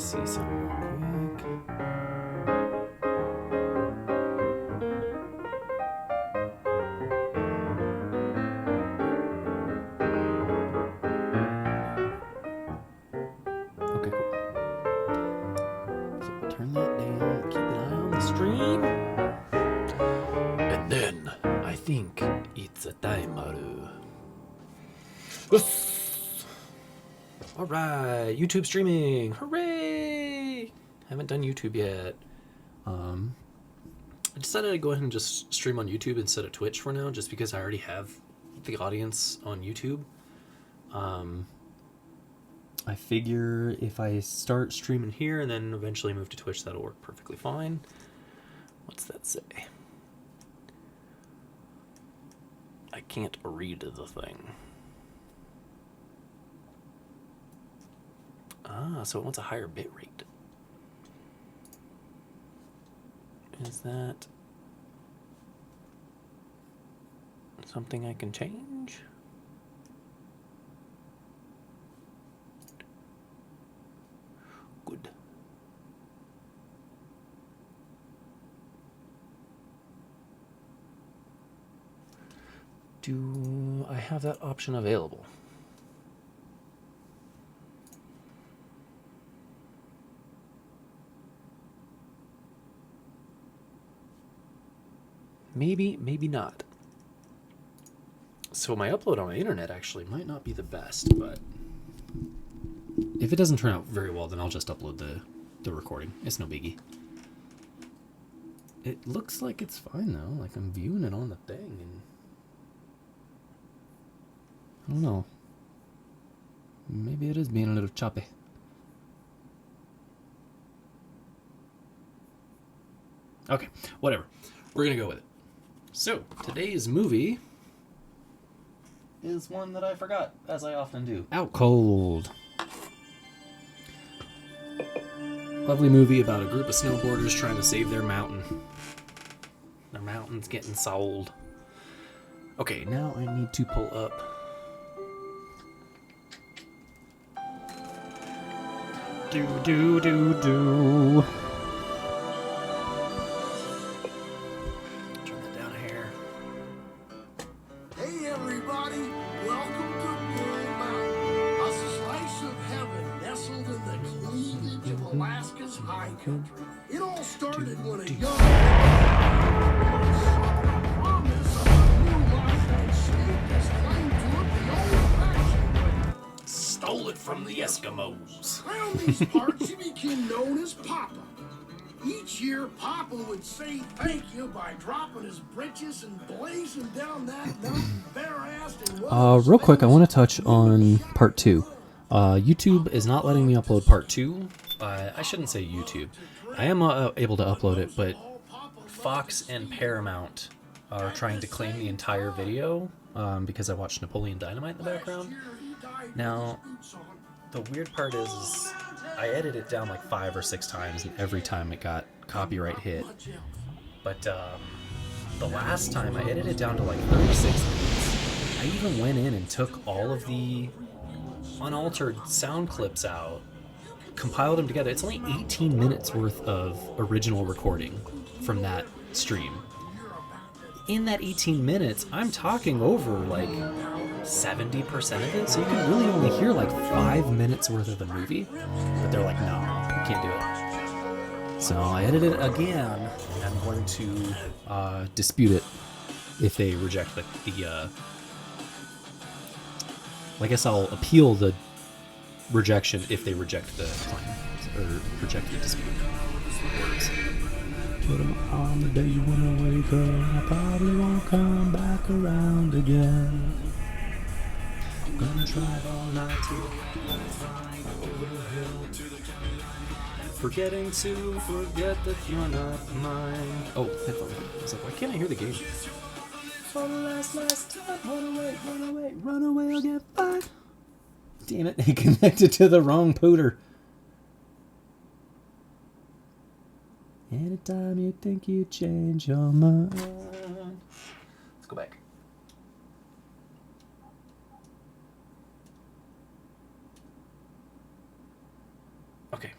see something real quick. Okay, cool. So we'll turn that down, keep an eye on the stream. And then, I think it's a timer. Yes! Alright, YouTube streaming! Hooray! Haven't done YouTube yet. I decided to go ahead and just stream on YouTube instead of Twitch for now, just because I already have the audience on YouTube. I figure if I start streaming here and then eventually move to Twitch, that'll work perfectly fine. What's that say? I can't read the thing. Ah, so it wants a higher bit rate. Is that something I can change? Good. Do I have that option available? Maybe, maybe not. So my upload on the internet actually might not be the best, but if it doesn't turn out very well, then I'll just upload the recording. It's no biggie. It looks like it's fine though. Like I'm viewing it on the thing and I don't know. Maybe it is being a little choppy. Okay, whatever. We're gonna go with it. So, today's movie is one that I forgot, as I often do. Out Cold. Lovely movie about a group of snowboarders trying to save their mountain. Their mountain's getting sold. Okay, now I need to pull up. Do. It all started when a young stole it from the Eskimos. Around these parts, he became known as Papa. Each year, Papa would say thank you by dropping his britches and blazing down that mountain bare-assed. Real quick, I want to touch on part 2. YouTube is not letting me upload part 2. I shouldn't say YouTube. I am able to upload it, but Fox and Paramount are trying to claim the entire video because I watched Napoleon Dynamite in the background. Now, the weird part is I edited it down like 5 or 6 times, and every time it got copyright hit. But the last time I edited it down to like 36 minutes. I even went in and took all of the unaltered sound clips out, compiled them together. It's only 18 minutes worth of original recording from that stream. In that 18 minutes, I'm talking over like 70% of it, so you can really only hear like 5 minutes worth of the movie. But they're like, no, you can't do it. So I edited it again, and I'm going to dispute it if they reject the I guess I'll appeal the rejection if they reject the claim or reject the dispute. Words. But on the day when I wake up, I probably won't come back around again. I'm gonna drive all night forgetting to forget that you're not mine. Oh, headphones. I was like, why can't I hear the game? For the last time, run away, I'll get fined. Damn it, he connected to the wrong pooter. Anytime you think you change your mind. Let's go back. Okay.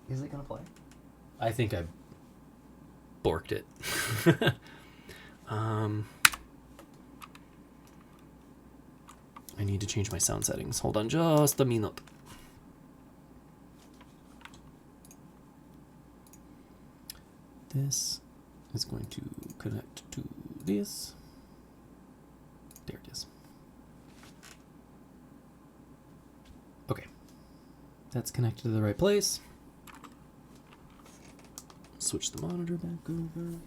Is it gonna play? I think I borked it. I need to change my sound settings. Hold on just a minute. This is going to connect to this. There it is. Okay. That's connected to the right place. Switch the monitor back over.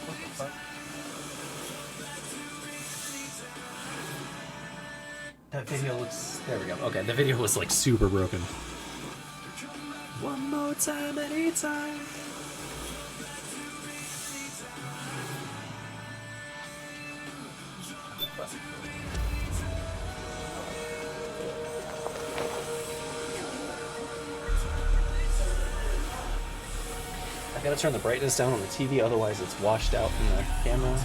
What the fuck? That video looks... There we go. Okay, the video was like super broken. One more time, anytime. I gotta turn the brightness down on the TV, otherwise it's washed out from the camera.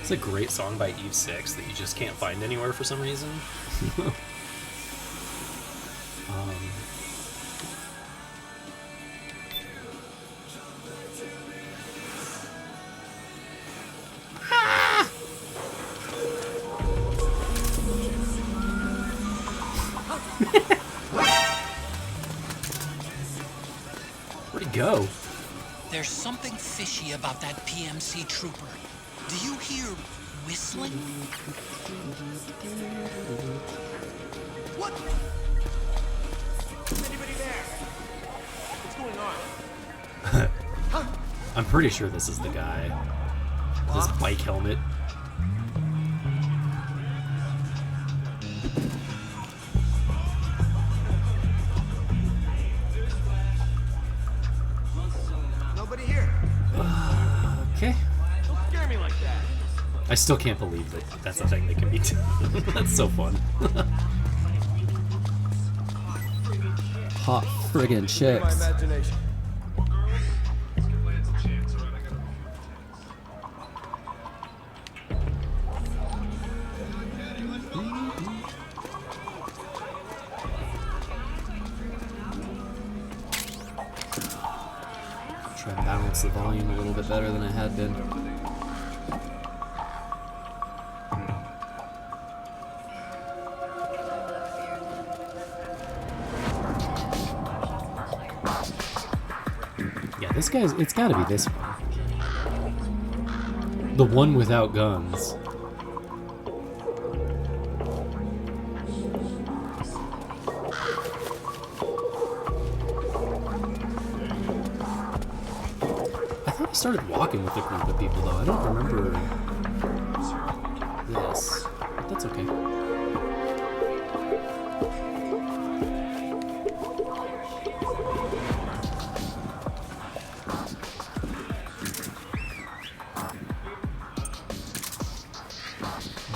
It's a great song by Eve 6 that you just can't find anywhere for some reason. Where'd he go? There's something fishy about that PMC trooper. Do you hear whistling? What? Is anybody there? What's going on? I'm pretty sure this is the guy. This bike helmet. Nobody here. Okay. Don't scare me like that. I still can't believe that that's a thing that can be done. That's so fun. Hot friggin' My chicks. imagination. Try and balance the volume a little bit better than I had been. Yeah, this guy's... It's gotta be this one. The one without guns. I thought he started walking with a group of people, though. I don't remember this. But that's okay.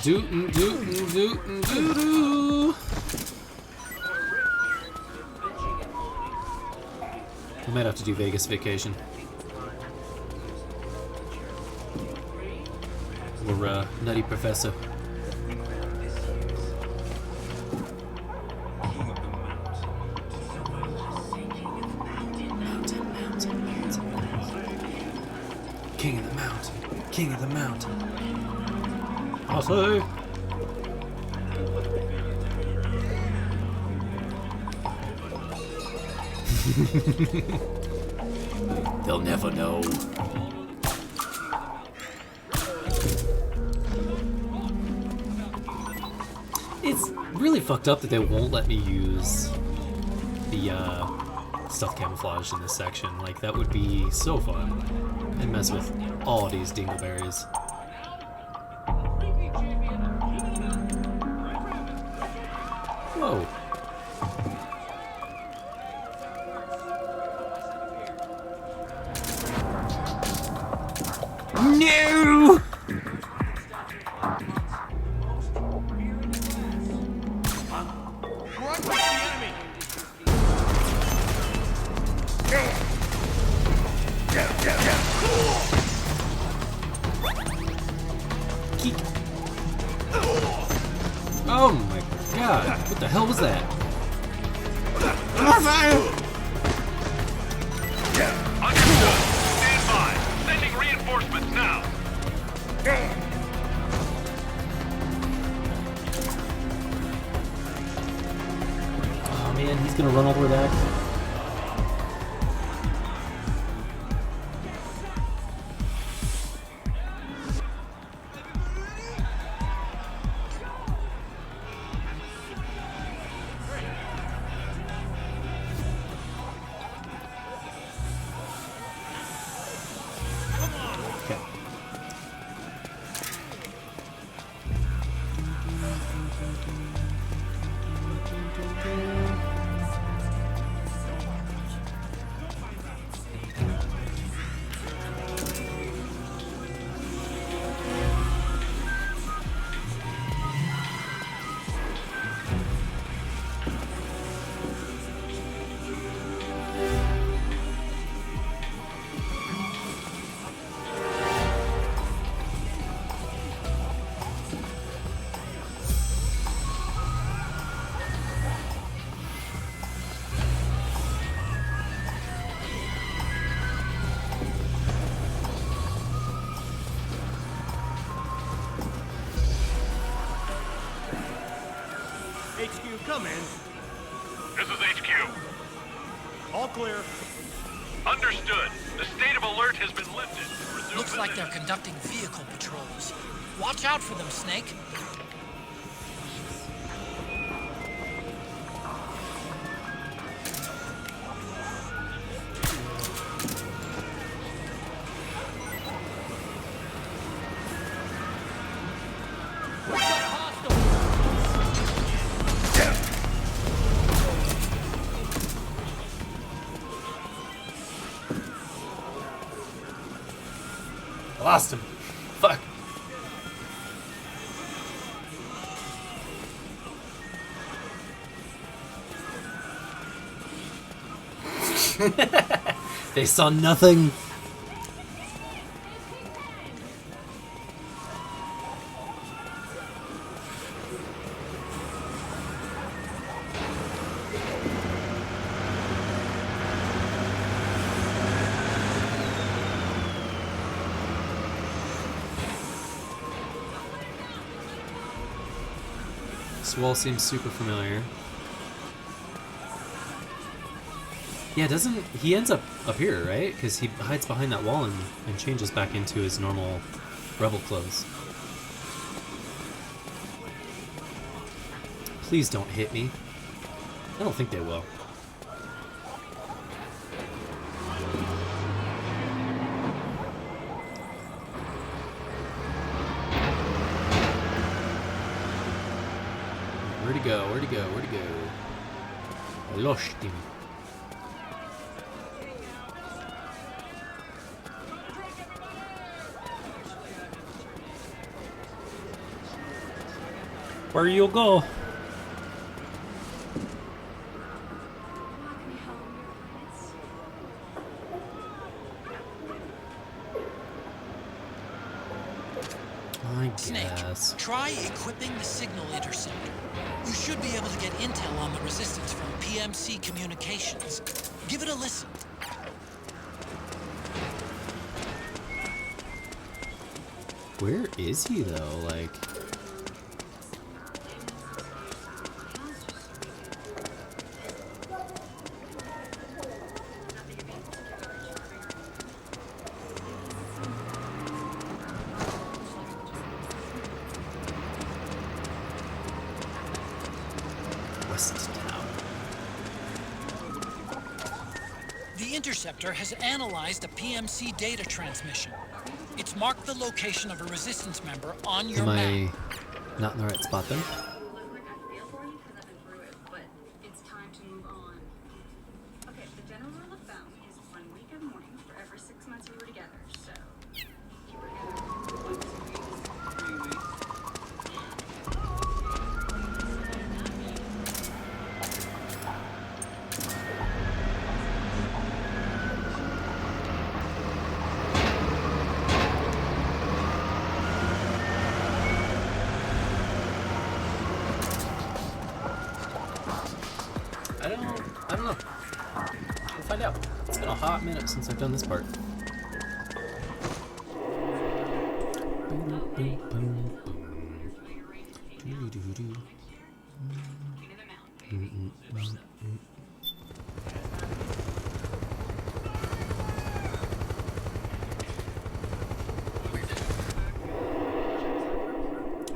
Dootin' dootin' dootin' doo doo. We might have to do Vegas vacation. Or Nutty Professor. King of the mountain, king of the mountain. I'll say. They'll never know. It's really fucked up that they won't let me use the stealth camouflage in this section. Like, that would be so fun. And mess with all these dingleberries. Whoa. No! What? What the hell was that? Understood. Stand by. Sending reinforcements now. Oh man, he's gonna run over that. HQ, come in. This is HQ. All clear. Understood. The state of alert has been lifted. Resume Looks like they're position. conducting vehicle patrols. Watch out for them, Snake. Lost him. Fuck. They saw nothing. This wall seems super familiar. Yeah, doesn't he ends up here, right? Because he hides behind that wall and changes back into his normal rebel clothes. Please don't hit me. I don't think they will. Where'd he go? Where'd he go? Where'd he go? I lost him. Where you go? I Snake, guess. try equipping the signal interceptor. You should be able to get intel on the resistance from PMC communications. Give it a listen. Where is he though? Like, West Town. The interceptor has analyzed a PMC data transmission. It's marked the location of a resistance member on your Am map. I not in the right spot then? It's time to move on. Okay, the general rule of thumb is 1 week of mourning for every 6 months we were together, so you were together 1 to 3 weeks. minute since I've done this part.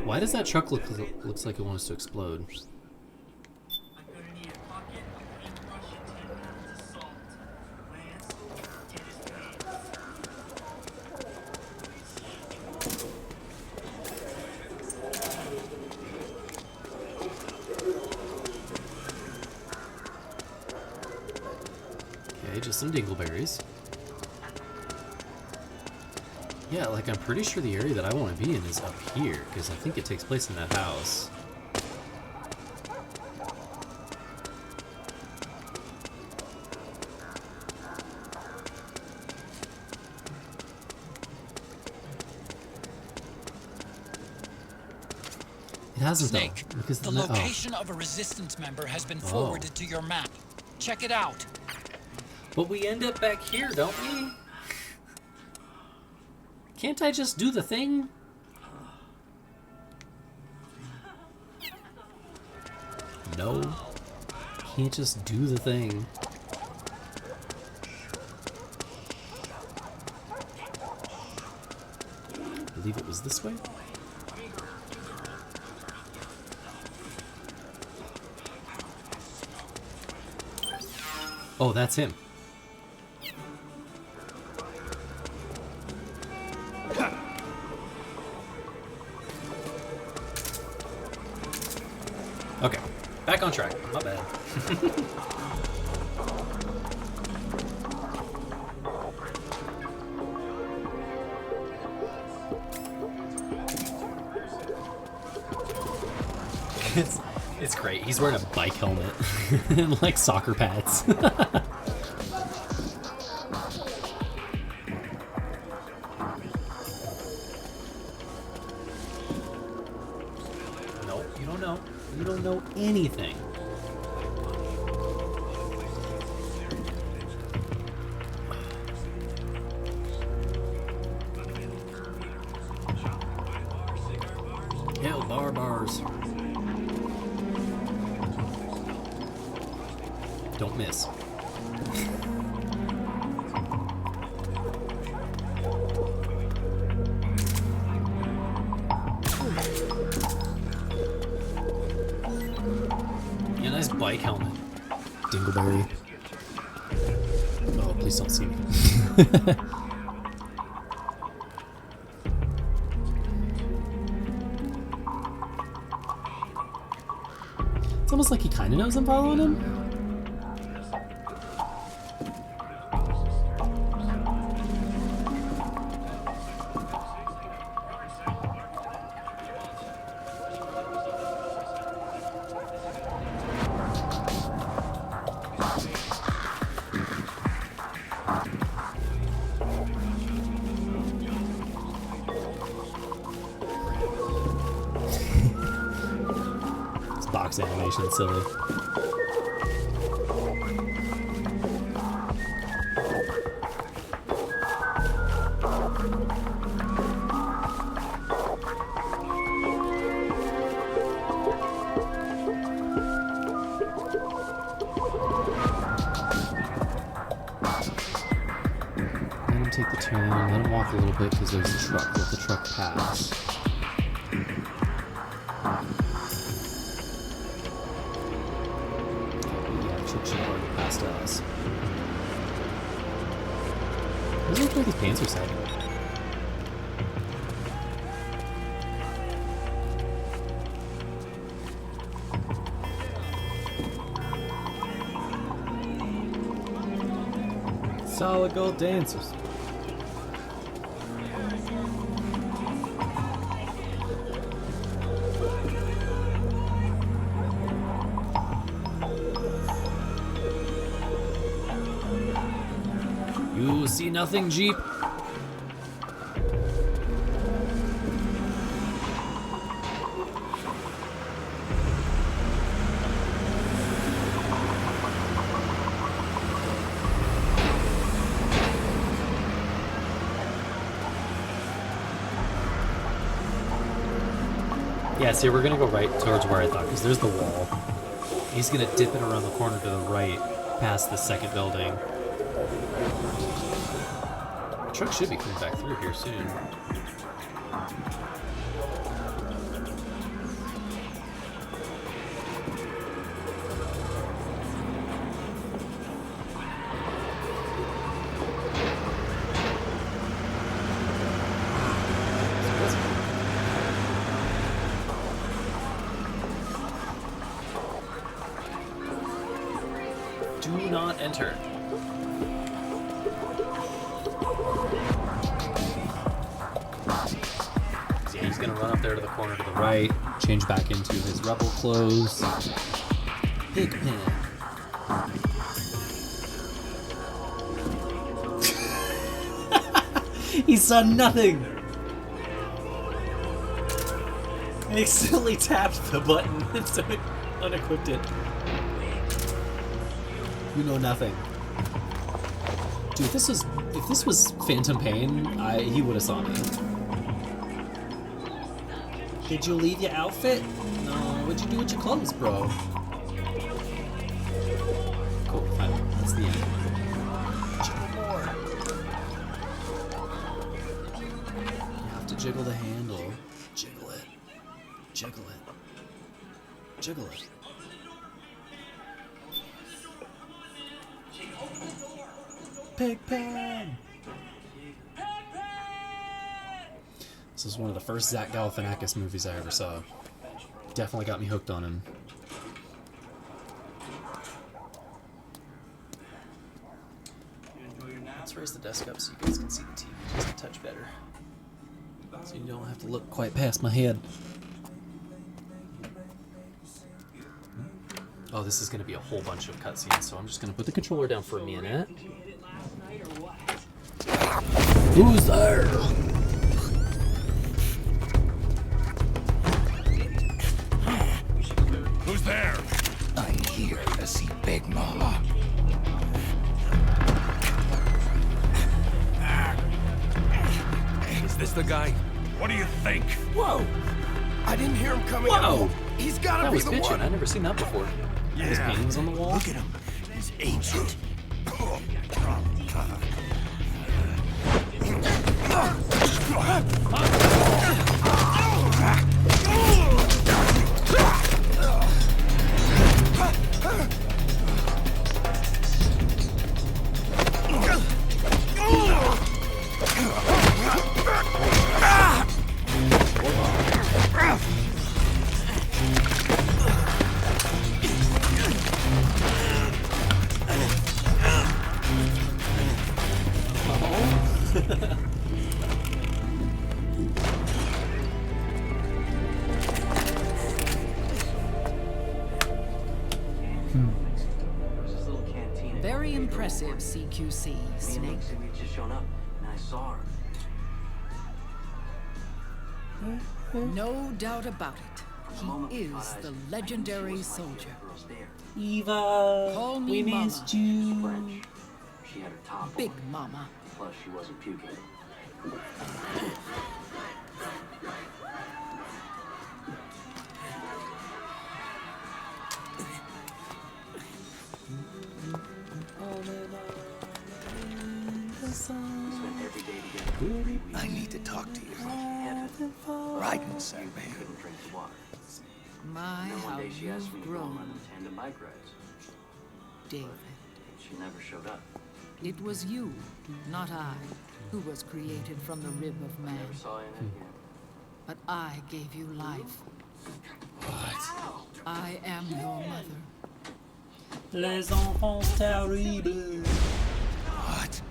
Why does that truck looks like it wants to explode? Okay, just some dingleberries. Yeah, like I'm pretty sure the area that I want to be in is up here, because I think it takes place in that house. It hasn't Snake, though, because the location of a resistance member has been forwarded to your map. Check it out. But we end up back here, don't we? Can't I just do the thing? No. Can't just do the thing. I believe it was this way? Oh, that's him. Okay, back on track. My bad. It's great. He's wearing a bike helmet and like soccer pads. Nope, you don't know. You don't know anything. Hell, bars. Don't miss. Yeah, nice bike helmet. Dingleberry. Oh, please don't see me. It's almost like he kind of knows I'm following him. Box animation, it's silly. Let him take the turn, let him walk a little bit because there's a truck. Let the truck pass. Past us. What does it look like his pants are sagging? Solid gold dancers. You see nothing, Jeep? Yeah, see, we're gonna go right towards where I thought, because there's the wall. He's gonna dip it around the corner to the right, past the second building. The truck should be coming back through here soon. Do not enter. So yeah, he's gonna run up there to the corner to the right, change back into his rebel clothes. Big man. He saw nothing. He accidentally tapped the button and so it unequipped it. You know nothing. Dude, if this was Phantom Pain, he would have saw me. Did you leave your outfit? No, what'd you do with your clothes, bro? Cool, fine. That's the end. Jiggle more. You have to jiggle the handle. Jiggle it. Jiggle it. Jiggle it. Pigpen! This is one of the first Zach Galifianakis movies I ever saw. Definitely got me hooked on him. Let's raise the desk up so you guys can see the TV just a touch better. So you don't have to look quite past my head. Oh, this is going to be a whole bunch of cutscenes, so I'm just going to put the controller down for a minute. Who's there? Who's there? I'm here to see Big Mama. Is this the guy? What do you think? Whoa! I didn't hear him coming Whoa! out. He's gotta That be was the bitchin'. one. I've never seen that before. His paintings on the wall. Look at him. He's ancient. Very impressive, CQC, Snake. We'd just shown up, and I saw her. No doubt about it. He is the legendary soldier. Eva, Call me we Mama. missed you. French. She had her top Big on. Mama. Plus, she wasn't puking. Spent every day together. I need to talk to you. Riding sack, man. Couldn't drink the water. My, Then one how day she asked me you've to go on grown, one of them tandem bike rides. David. She never showed up. It was you, not I, who was created from the rib of man. Never saw you in it again. But I gave you life. I am your mother. Les enfants terribles. What?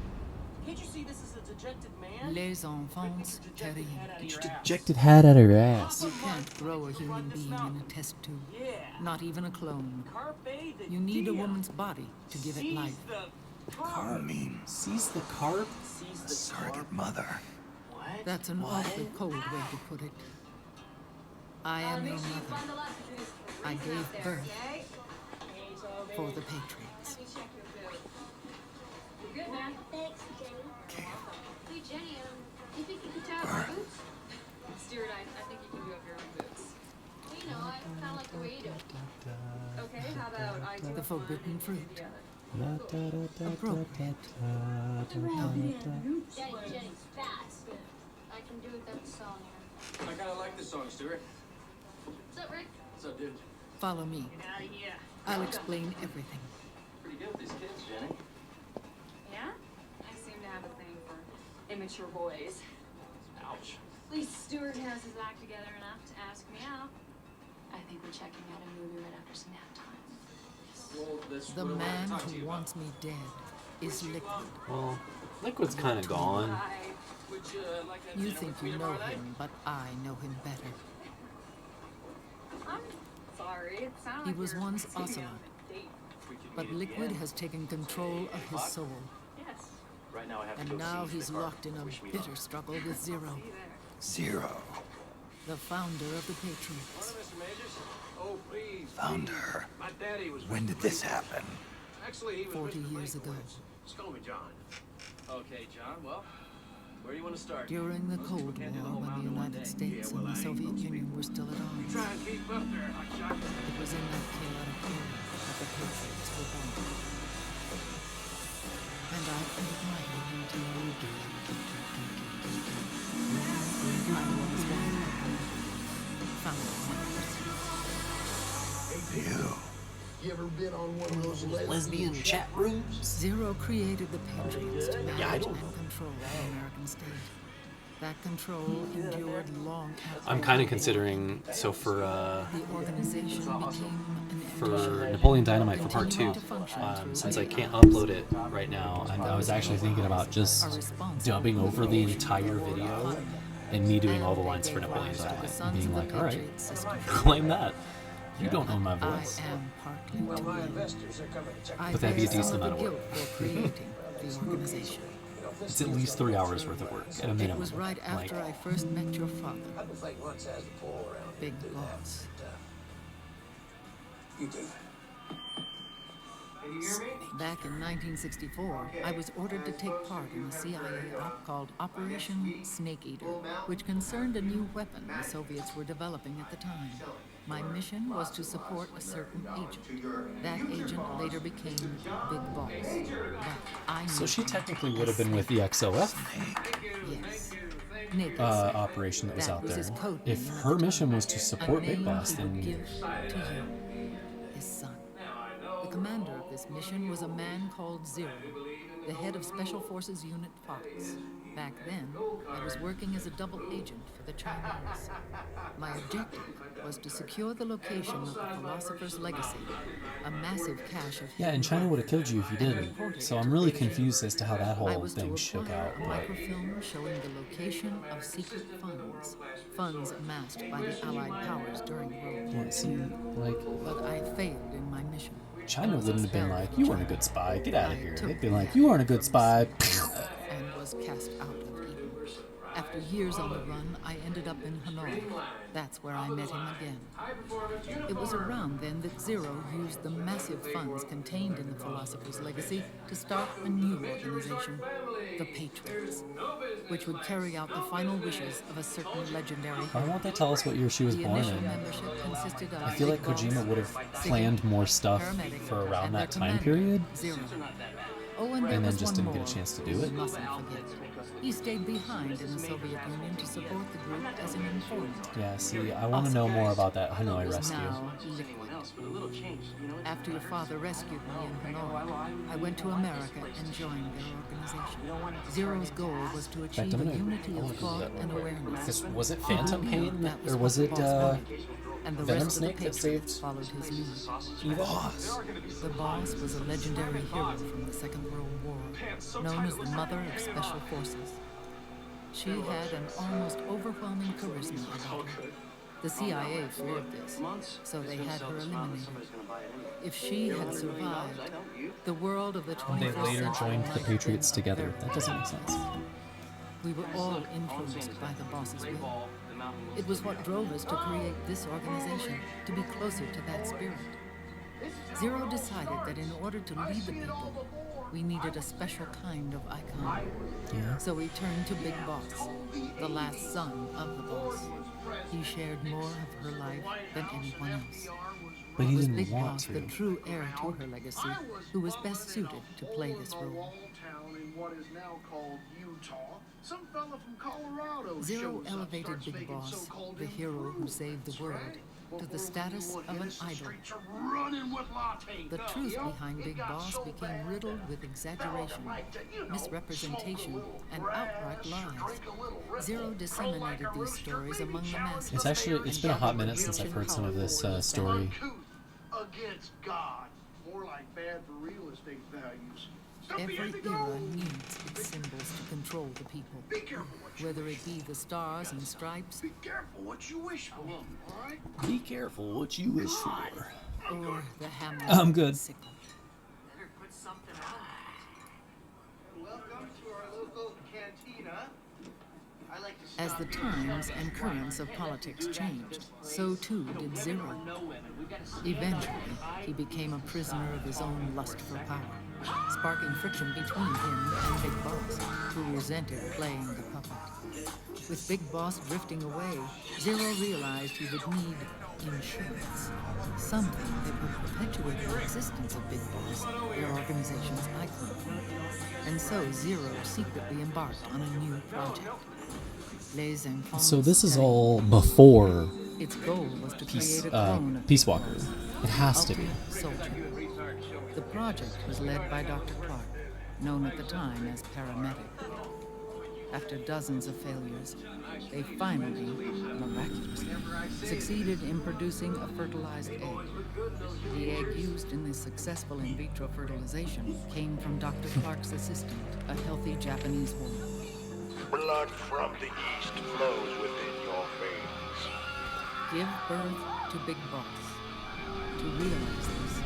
Can't you see this is a dejected man? Les enfants terribles. Get your dejected hat out of her ass. You can't grow a human being in a test tube. Yeah. Not even a clone. Carpe the You need a diem. woman's body to give it Seize life. the I carp. mean, Seize the carp? Seize a the surrogate carp. mother. What? That's an awfully cold way to put it. I am your mother. I gave birth for the Patriots. You're good, man. Thanks, Jenny. Okay. Hey, Jenny, you think you can tie up my boots? Stuart, I think you can do up your own boots. The forbidden fruit. Jenny, fast. I can do it that song here. I kinda like this song, Stuart. What's up, Rick? What's up, dude? Follow me. I'll explain everything. Pretty good with these kids, Jenny. Yeah? I seem to have a thing for immature boys. Ouch. At least Stuart has his act together enough to ask me out. I think we're checking out a movie right after some nap time. Well, that's The what I wanted man to talk to who you about. wants me dead is Liquid. Well, Liquid's kind of gone. Would you like to have You dinner think with me you know tomorrow night? him, but I know him better. I'm sorry. It sounded He like was you're once taking me Ocelot, on a date. We could but meet Liquid again. has taken control of his soul, Yes. Right now I have to and go now see he's the car. locked in a Wish me bitter luck. struggle with Zero, See you there. Zero. the founder of the Patriots. Mr. Majors? Oh, please. Founder. My daddy was. When did this happen? Actually, he was 40 Mr. years ago. Blankenwitz. Just call me John. Okay, John. Well, where do you want to start? During the Cold War, when the United States and the Soviet Union were still at odds, Try and keep up there, hot shot. it was in that chaotic era that the Patriots were born. And I paid my head into I was one of the founding members. You ever been on one of those Lesbian chat rooms? Zero created the Patriots to Yeah, I manage don't and control the American state. That control endured long after I'm kind of considering, so for the organization became an for Napoleon Dynamite for part 2, since I can't upload it right now, I was actually thinking about just dubbing over the entire video and me doing all the lines for Napoleon Dynamite and being like, all right, claim that. You don't know my I voice. am partly to blame. I But that'd be a bear decent some amount of of the work. guilt for creating the organization. It's at least 3 hours worth of work at a It minimum. was right after I first met your father, once has the pull around. Big Boss. You do. Back in 1964, I was ordered to take part in a CIA op called Operation Snake Eater, which concerned a new weapon the Soviets were developing at the time. My mission was to support a certain agent. That agent later became Big Boss. But I So knew she him technically as would have been with the XOF Yes. Naked operation that was That out was there. his code If name at her the mission time. was to A support Big name Boss, he would then give to you, his son. The commander of this mission was a man called Zero, the head of Special Forces Unit Fox. Back then, I was working as a double agent for the Chinese. My objective was to secure the location of the Philosopher's Legacy, a massive cache of yeah, and China would have killed you if you didn't. So I'm really confused as to how that I whole was to thing shook acquire out. a But microfilm showing the location of secret funds amassed by the Allied powers during World War yeah, see, like, But I failed in my mission. China wouldn't have been like, you weren't a good spy, get out of here. took They'd be the like, you weren't a good spy. And was cast out of Eden. After years on the run, I ended up in Hanoi. That's where I met him again. It was around then that Zero used the massive funds contained in the Philosopher's Legacy to start a new organization, the Patriots, which would carry out the final wishes of a certain legendary Why hero. won't they tell us what year she was The born initial in? membership consisted of I feel like Big Boss, Kojima would have Siggy, planned more stuff paramedic, for around and their that time commander, period. Zero. Oh, and there And then was just one didn't get a more chance to do we it. mustn't forget. He stayed behind in the Soviet Union to support the group as an informant. Yeah, see, I want to know more about that Hanoi Was rescue. now Liquid. After your father rescued me in Hanoi, I went to America and joined their organization. Zero's goal was to achieve a unity of thought and awareness. Was it Phantom Pain, That was or was what it the boss wanted, and the Venom rest of the Snake that Patriots saved followed his lead. Eva? The boss was a legendary hero from the Second World War, known as the Mother of Special Forces. She had an almost overwhelming charisma about her. The CIA feared this, so they had her eliminated. If she had survived, the world of the 21st They century later joined the might have Patriots been together. very That doesn't make sense. We were all influenced by the boss's will. It was what drove us to create this organization, to be closer to that spirit. Zero decided that in order to lead the people, we needed a special kind of icon. Yeah. So we turned to Big Boss, the last son of the boss. He shared more of her life than anyone else. But he It was didn't Big want Boss, to. the true heir to her legacy, who was best suited to play this role. Town in what is now called Utah. Some fella from Colorado Zero shows up, elevated starts Big making Boss, so-called the hero who improvements, saved the world, right? to the status of an idol. Streets are running with latte. The truth Yup, behind it Big got Boss so became bad riddled that with exaggeration, like to, misrepresentation, smoke a little and grass, outright lies. drink a little Red Zero Bull, disseminated like a these rooster, stories maybe among the challenge masses. It's actually, it's been a hot minute And since I've gathered heard some of this power story. uncouth against God. More like bad for real estate values. Every era needs its symbols to control the people. Be careful what you Whether it be the stars and stripes, Be careful what you wish for, all right? Be careful what you wish for. or the hammer I'm and good. sickle. Better put something on. Welcome to our local cantina. I like to As the times and currents of politics changed, so too did Zero. Eventually, he became a prisoner of his own lust for power, sparking friction between him and Big Boss, who resented playing the puppet. With Big Boss drifting away, Zero realized he would need insurance, something that would perpetuate the existence of Big Boss, their organization's icon. And so Zero secretly embarked on a new project. Les Enfants So this is Terribles. all before Its goal was to Peace, create a clone of Peace Big Walker. Boss, It has to be. ultimate soldier. The project was led by Dr. Clark, known at the time as Paramedic. After dozens of failures, they finally, miraculously, succeeded in producing a fertilized egg. The egg used in this successful in vitro fertilization came from Dr. Clark's assistant, a healthy Japanese woman. Blood from the east flows within your veins. Give birth to Big Boss. To realize this,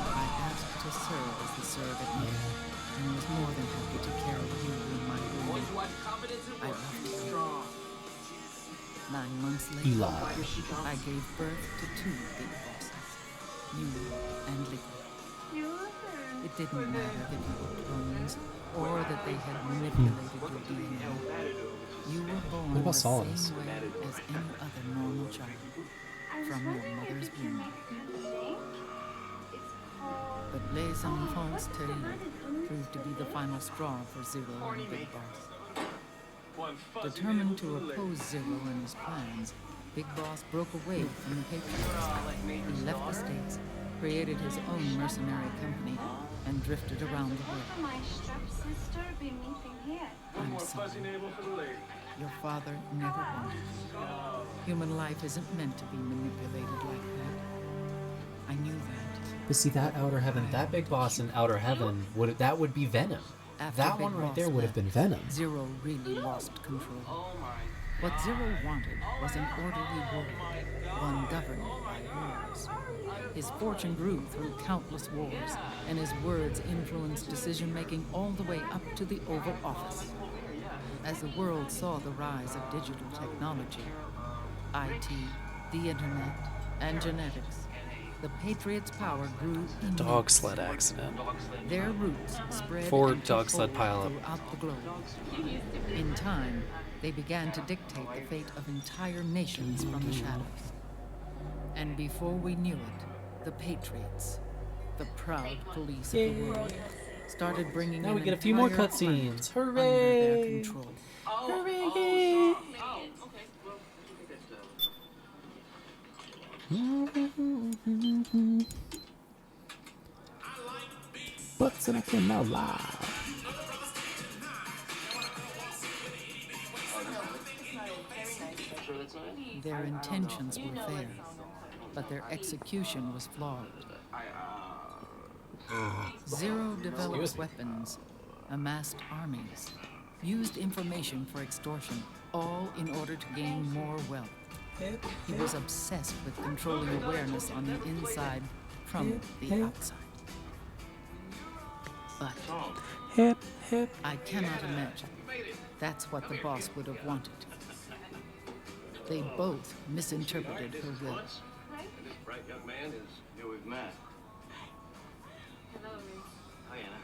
I asked to serve as the surrogate mother, and was more than happy to carry you in my womb. I loved you. 9 months later, Eli. I gave birth to 2 Big Bosses, you and Liquid. It didn't matter that you were clones, or that they had manipulated your DNA. You were born What about the Solace? same way as any other normal child, from your mother's womb. But Les Enfants Terribles proved to be the final straw for Zero and Big Boss. Determined to oppose Zero and his plans, Big Boss broke away from the Patriots. He left the States, created his own mercenary company, and drifted around the world. My stepsister be meeting here. I'm sorry. Your father never wanted. Human life isn't meant to be manipulated like that. I knew that. But see, that Outer Heaven, that Big Boss in Outer Heaven, that would be Venom. After That Big one right Boss there would have left, been Venom. Zero really lost control. What Zero wanted was an orderly world, one governed by rules. His fortune grew through countless wars, and his words influenced decision-making all the way up to the Oval Office. As the world saw the rise of digital technology, IT, the internet, and genetics, the Patriots' power grew Dog immense. sled accident. Their roots spread Ford and dog took sled hold pileup. throughout the globe. In time, they began to dictate the fate of entire nations from the shadows. And before we knew it, the Patriots, the proud police of the world, started bringing Now an we get a few more entire cutscenes. planet under their Hooray! control. Hooray! Butts and I can now live. Their intentions were fair, but their execution was flawed. Zero developed weapons, amassed armies, used information for extortion, all in order to gain more wealth. He was obsessed with controlling awareness on the inside from the outside. But Hip, hip. I cannot imagine that's what the boss would have wanted. They both misinterpreted her will. This bright young man is who we've met. Hi, Anna.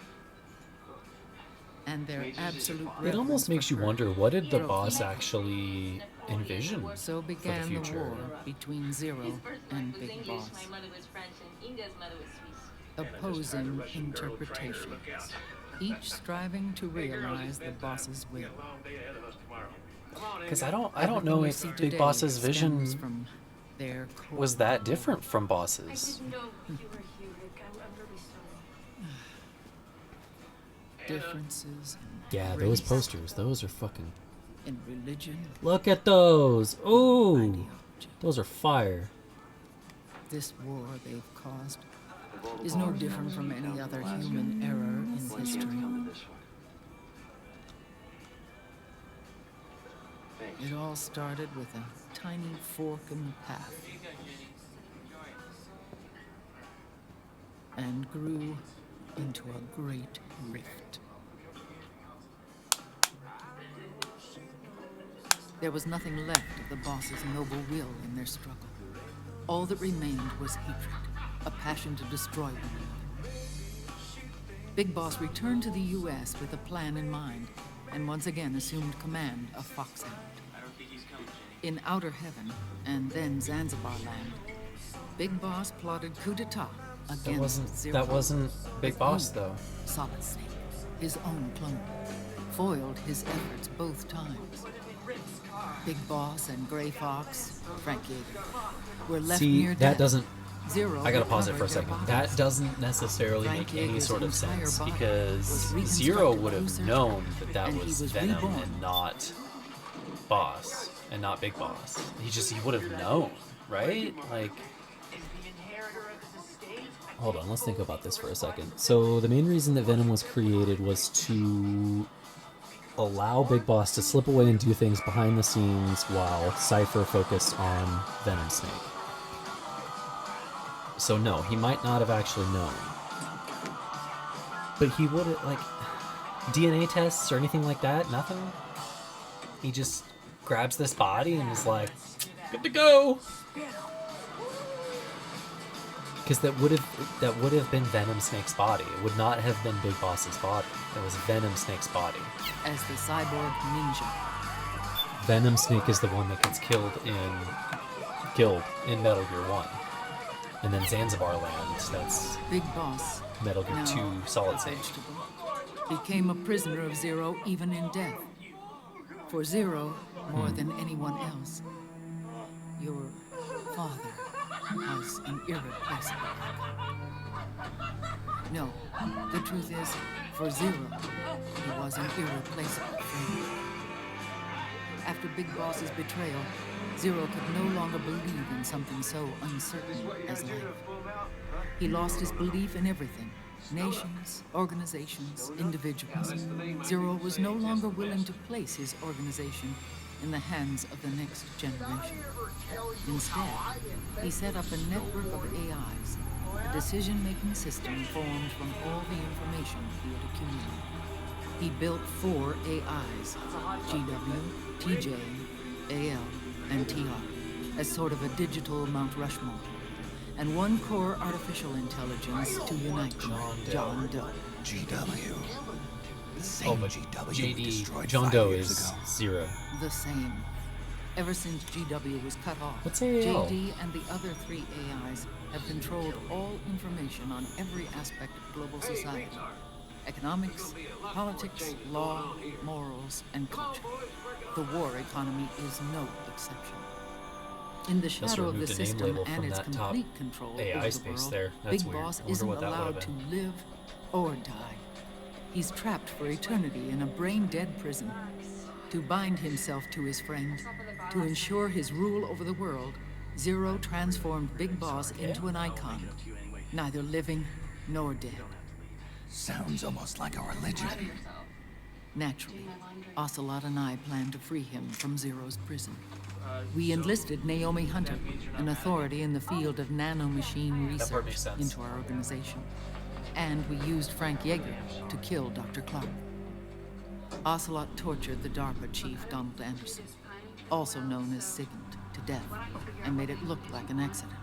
And their absolute It almost makes you wonder, what did the boss actually envision So for the began the future. war between Zero and Big Boss. Opposing interpretations, each striving to realize the boss's will. Because I don't know if Big Boss's vision from their was that different from Boss's. differences Yeah, those posters, those are fucking. in religion. Look at those! Ooh, those are fire. This war they've caused is no different from any other human error in history. It all started with a tiny fork in the path and grew into a great rift. There was nothing left of the boss's noble will in their struggle. All that remained was hatred, a passion to destroy one another. Big Boss returned to the U.S. with a plan in mind, and once again assumed command of Foxhound. In Outer Heaven, and then Zanzibar Land, Big Boss plotted coup d'etat against Zero. That wasn't Big Boss though. Solid Snake, his own clone, foiled his efforts both times. Big Boss and Gray Fox, Frank Yeager, were left near that death. doesn't. Zero I gotta pause it for a recovered second. their That bodies. doesn't necessarily Frank make any Yeager's sort of entire sense body because was Zero reconstructed would through have surgery, known that and he was was Venom reborn. and not Boss and not Big Boss. He would have known, right? Like, hold on, let's think about this for a second. So the main reason that Venom was created was to allow Big Boss to slip away and do things behind the scenes while Cypher focused on Venom Snake. So no, he might not have actually known. But he would have, like, DNA tests or anything like that, nothing? He just grabs this body and is like, good to go! Because that would have been Venom Snake's body. It would not have been Big Boss's body. It was Venom Snake's body. As the cyborg ninja. Venom Snake is the one that gets killed in Metal Gear 1. And then Zanzibar Land, that's Big Boss, Metal Gear now 2 Solid a Snake. vegetable, became a prisoner of Zero even in death. For Zero, more than anyone else, your father was an irreplaceable icon. No, the truth is, for Zero, he was an irreplaceable friend. After Big Boss's betrayal, Zero could no longer believe in something so uncertain as life. He lost his belief in everything. Nations, organizations, individuals. Zero was no longer willing to place his organization in the hands of the next generation. Instead, he set up a network of AIs, a decision-making system formed from all the information he had accumulated. He built 4 AIs, GW, TJ, AL, and TR, as sort of a digital Mount Rushmore, and 1 core artificial intelligence to unite them, John Doe. GW. The same GW we destroyed John 5 Doe years is ago. Zero. The same. Ever since GW was cut off, What's AL? JD and the other 3 AIs have controlled all information on every aspect of global society. Economics, politics, law, morals, and culture. The war economy is no exception. In the shadow of the removed the name system label and from its that top complete control AI over the space world, there. That's Big weird. Boss I wonder isn't what that would allowed have to been. live or die. He's trapped for eternity in a brain-dead prison. To bind himself to his friend, to ensure his rule over the world, Zero transformed Big Boss into an icon, neither living nor dead. Sounds almost like a religion. Naturally, Ocelot and I plan to free him from Zero's prison. We enlisted Naomi Hunter, an authority in the field of nanomachine That part research, makes sense. into our organization. And we used Frank Yeager to kill Dr. Clark. Ocelot tortured the DARPA chief, Donald Anderson, also known as Sigint, to death, and made it look like an accident.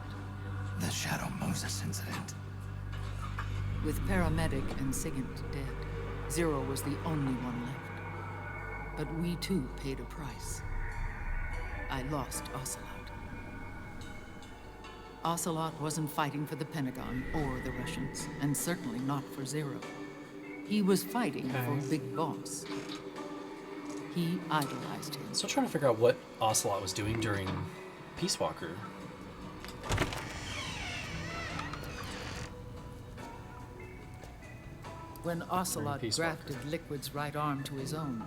The Shadow Moses incident. With Paramedic and Sigint dead, Zero was the only one left. But we too paid a price. I lost Ocelot. Ocelot wasn't fighting for the Pentagon or the Russians, and certainly not for Zero. He was fighting for Big Boss. He idolized him. Still trying to figure out what Ocelot was doing during Peace Walker. When Ocelot grafted Liquid's right arm to his own,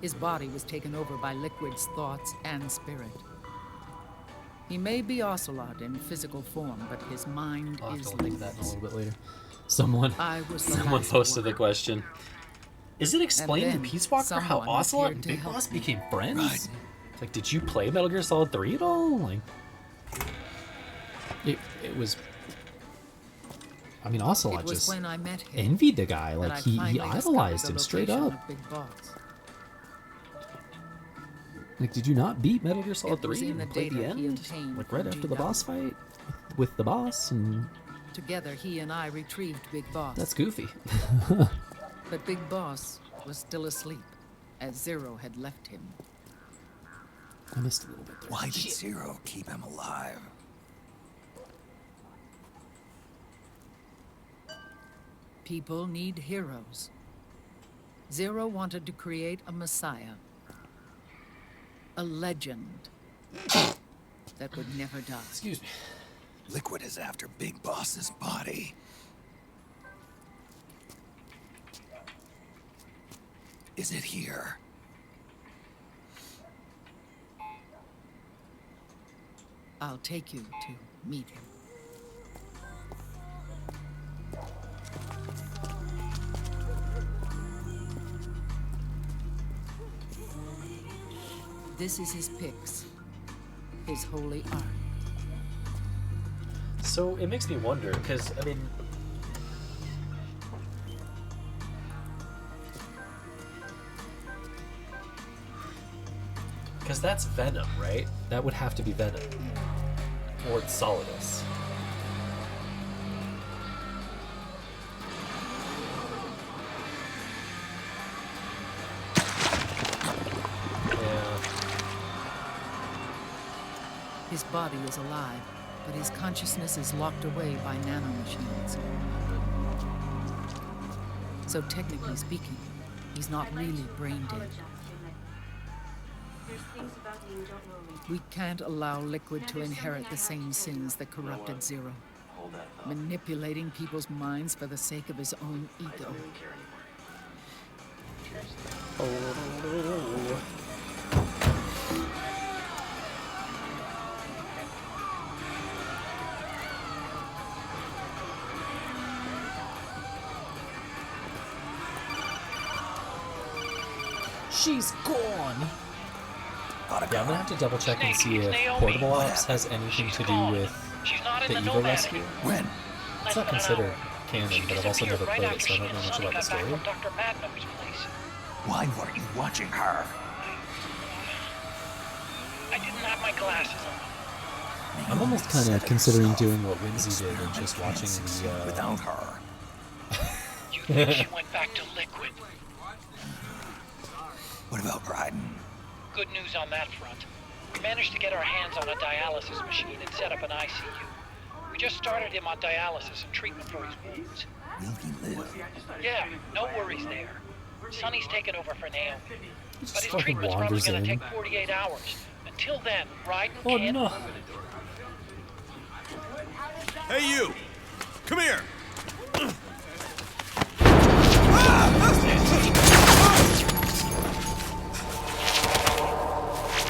his body was taken over by Liquid's thoughts and spirit. He may be Ocelot in physical form, but his mind is Look at that in a Liquid's. little bit later. Someone posted the question. Is it explained in Peace Walker how Ocelot and Big Boss became friends? Right. Like, did you play Metal Gear Solid 3 at all? Like, it was. I mean, Ocelot just when I met him envied the guy. Like, he idolized him straight up. Like, did you not beat Metal Gear Solid 3 and play the end? Like, right after the boss fight with the boss? And together, he and I retrieved Big Boss. that's goofy. But Big Boss was still asleep, as Zero had left him. I missed a little bit there. Why did Zero keep him alive? People need heroes. Zero wanted to create a messiah. A legend that would never die. Excuse me. Liquid is after Big Boss's body. Is it here? I'll take you to meet him. This is his pyx, his holy art. So it makes me wonder, because, I mean, because that's Venom, right? That would have to be Venom. Or it's Solidus. His body is alive, but his consciousness is locked away by nanomachines. So technically speaking, he's not really brain dead. We can't allow Liquid to inherit the same sins that corrupted Zero. Manipulating people's minds for the sake of his own ego. She's gone! Yeah, I'm gonna have to double check and see if Portable Ops has anything to do with the Eva rescue. When? It's not considered canon, but I've also never played it, so I don't know much about the story. Why weren't you watching her? I didn't have my glasses on. I'm almost kind of considering doing what Whimsy did and just watching the, without her. You think she went back to Liquid? What about Raiden? Good news on that front. We managed to get our hands on a dialysis machine and set up an ICU. We just started him on dialysis and treatment for his wounds. Will he live? Yeah, no worries there. Sonny's taken over for Naomi. But his fucking treatment's probably wanders gonna in. take 48 hours. Until then, Raiden Oh can't... no! Hey, you! Come here!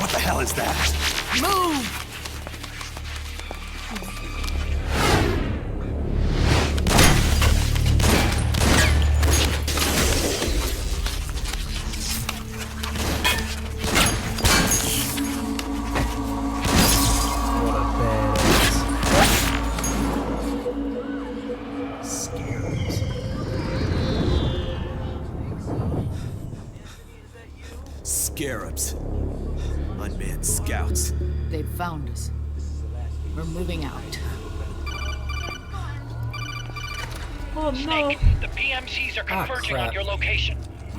What the hell is that? Move! Scarabs. Unmanned scouts. They've found us. We're moving out. Oh no! Snake, the PMCs are converging on your location.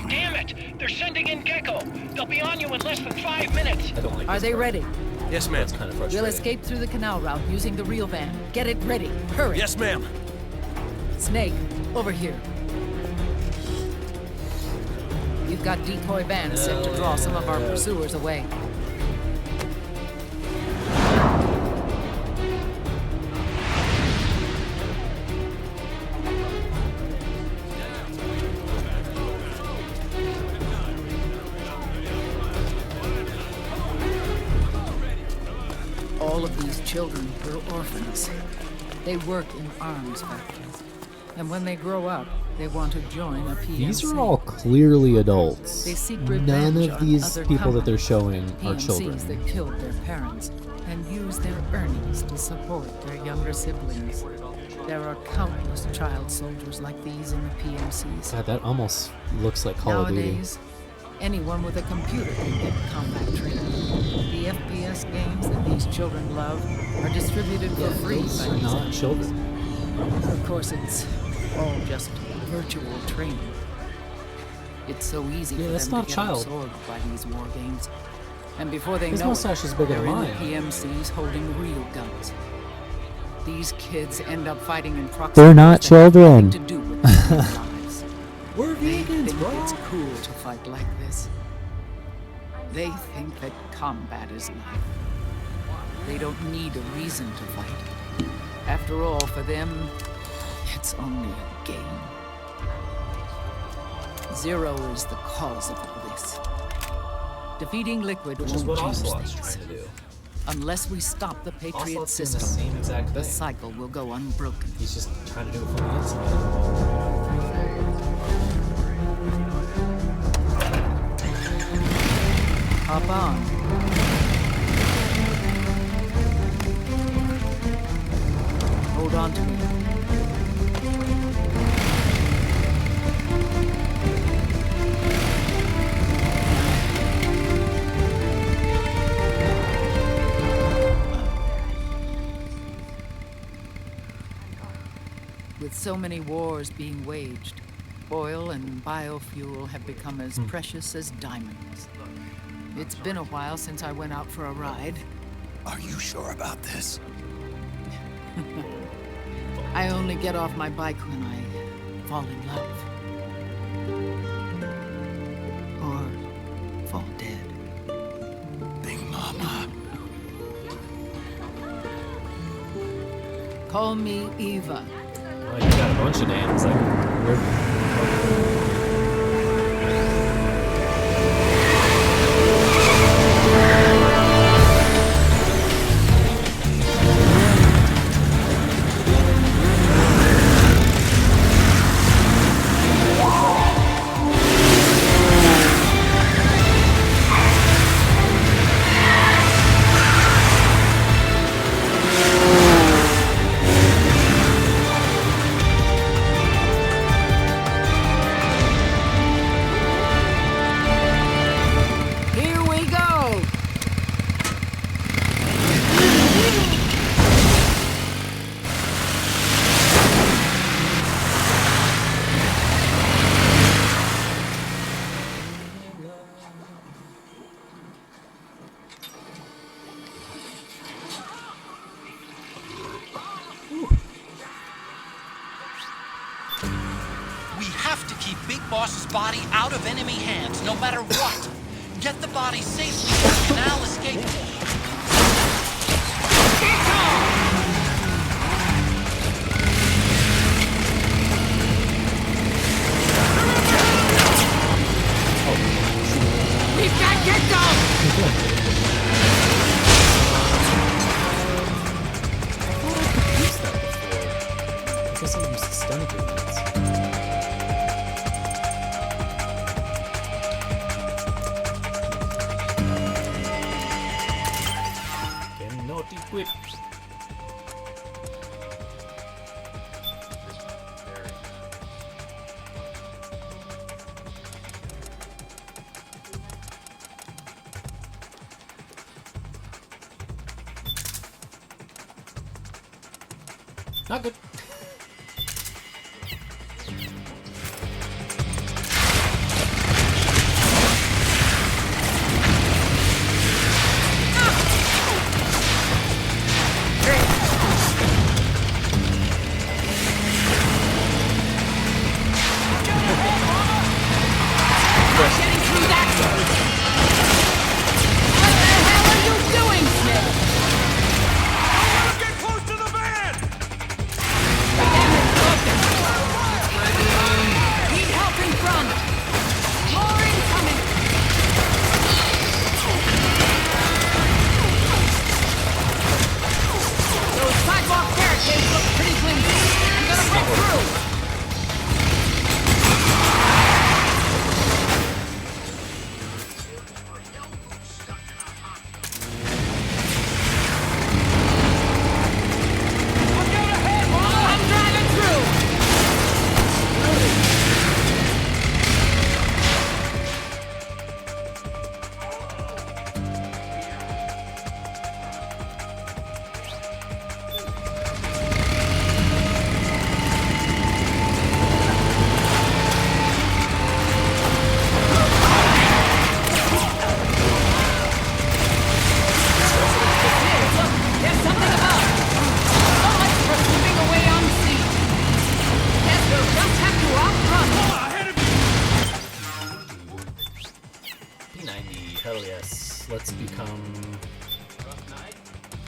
Damn it! They're sending in Gecko. They'll be on you in less than 5 minutes. I don't like Are this they part. ready? Yes, ma'am. That's kind of frustrating. We'll escape through the canal route using the real van. Get it ready. Hurry. Yes, ma'am. Snake, over here. You've got decoy vans set to draw some of our pursuers away. All of these children were orphans. They work in arms factories. And when they grow up, they want to join a PMC. These are all clearly adults. They seek None revenge of on these other people that they're companies, showing are PMCs children. that killed their parents and use their earnings to support their younger siblings. There are countless child soldiers like these in the PMCs. God, that almost looks like Call of Duty. Nowadays, anyone with a computer can get combat training. The FPS games that these children love are distributed for free Those by are these not entities. children. Of course, it's all just virtual training. It's so easy Yeah, for that's them not to get child. absorbed by these war games. And before they His know mustache it, is bigger they're than in mine. the PMCs holding real guns. These kids end up fighting in proximity. They're not children. To do with their own lives. We're They vegans, think bro. it's cool to fight like this. They think that combat is life. They don't need a reason to fight. After all, for them, it's only a game. Zero is the cause of all this. Defeating Liquid Which is won't what change Ocelot's things. trying to do. Unless we stop the Patriot Ocelot's doing the system, same exact the thing. cycle will go unbroken. He's just trying to do it from the inside. Hop on. Hold on to me. With so many wars being waged, oil and biofuel have become as precious as diamonds. It's been a while since I went out for a ride. Are you sure about this? I only get off my bike when I fall in love. Or fall dead. Big Mama. Call me Eva. Oh, you got a bunch of names. Like, Here we go! We have to keep Big Boss's body out of enemy hands, no matter what. Get the body safely to the canal escape point. We've got Gecko! used that before. I guess I used systemic agents. Getting naughty whips. Not good.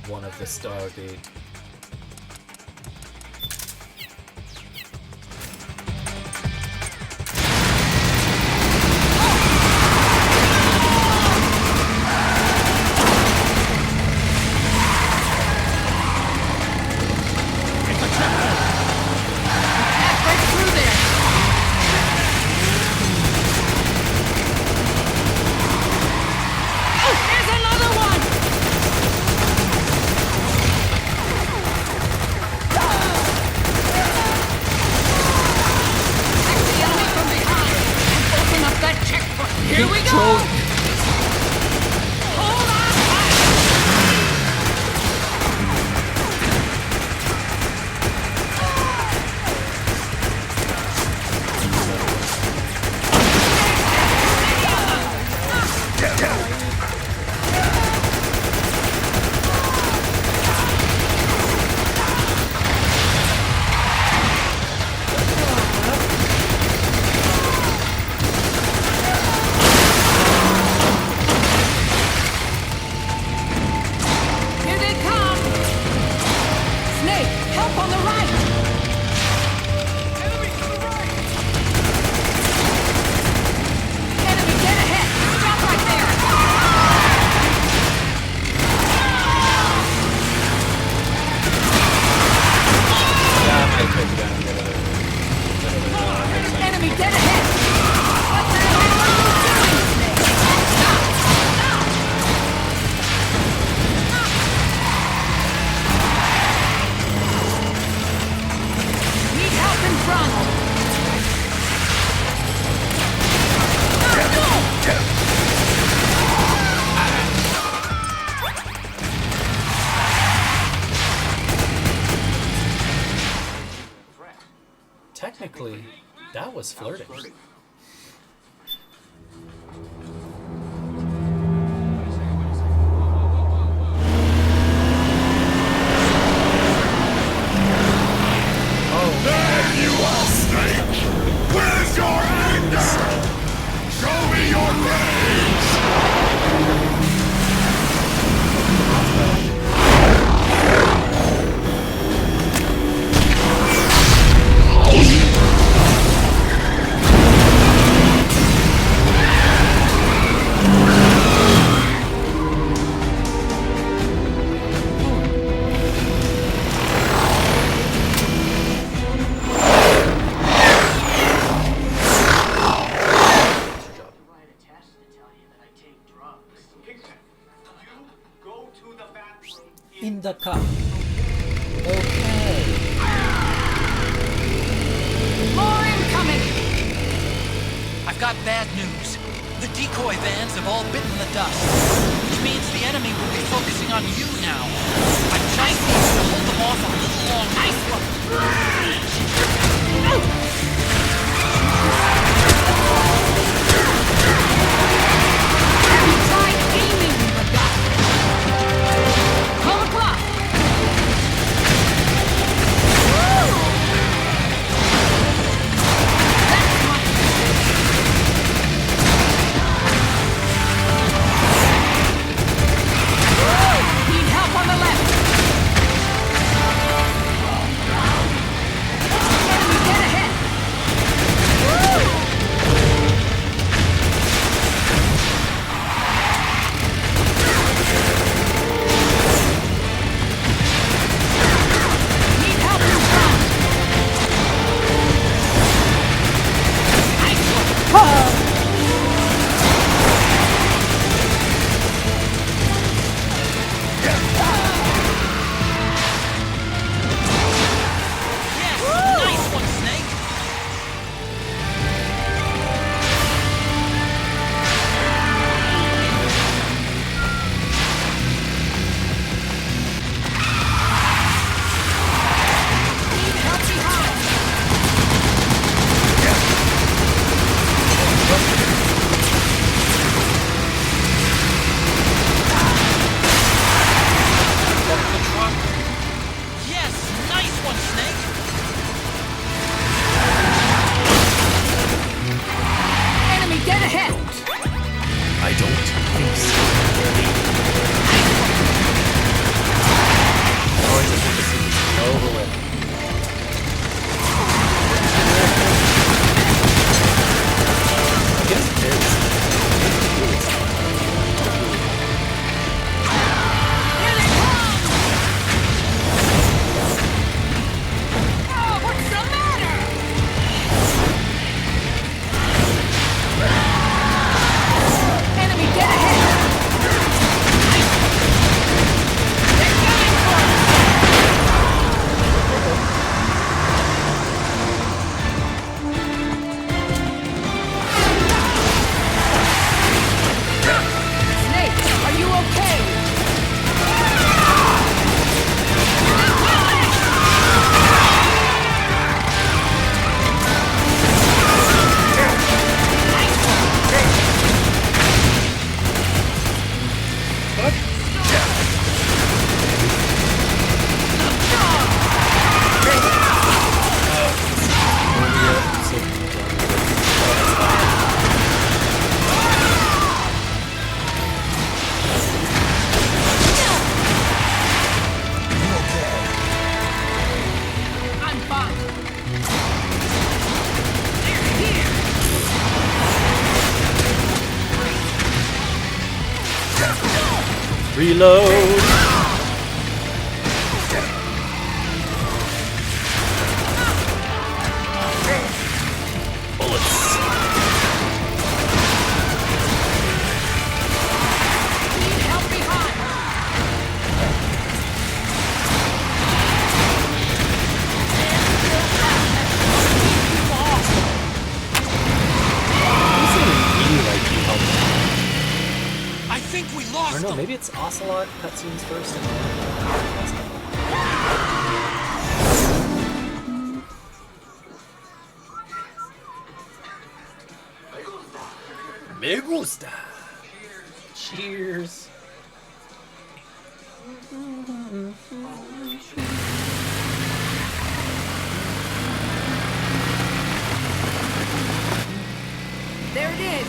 one of the Stargate. Technically, that was flirting. There you are, Snake! Where's your anger? Show me your rage! In the cup. Okay. More incoming! I've got bad news. The decoy vans have all bitten the dust, which means the enemy will be focusing on you now. I just need you to hold them off a little longer. Nice Have you tried aiming the gun? Call the clock! Need help on the left! Reload. Bullets. I think we lost Or no, them. maybe it's Ocelot cutscenes first. And Me gusta. Cheers. There it is.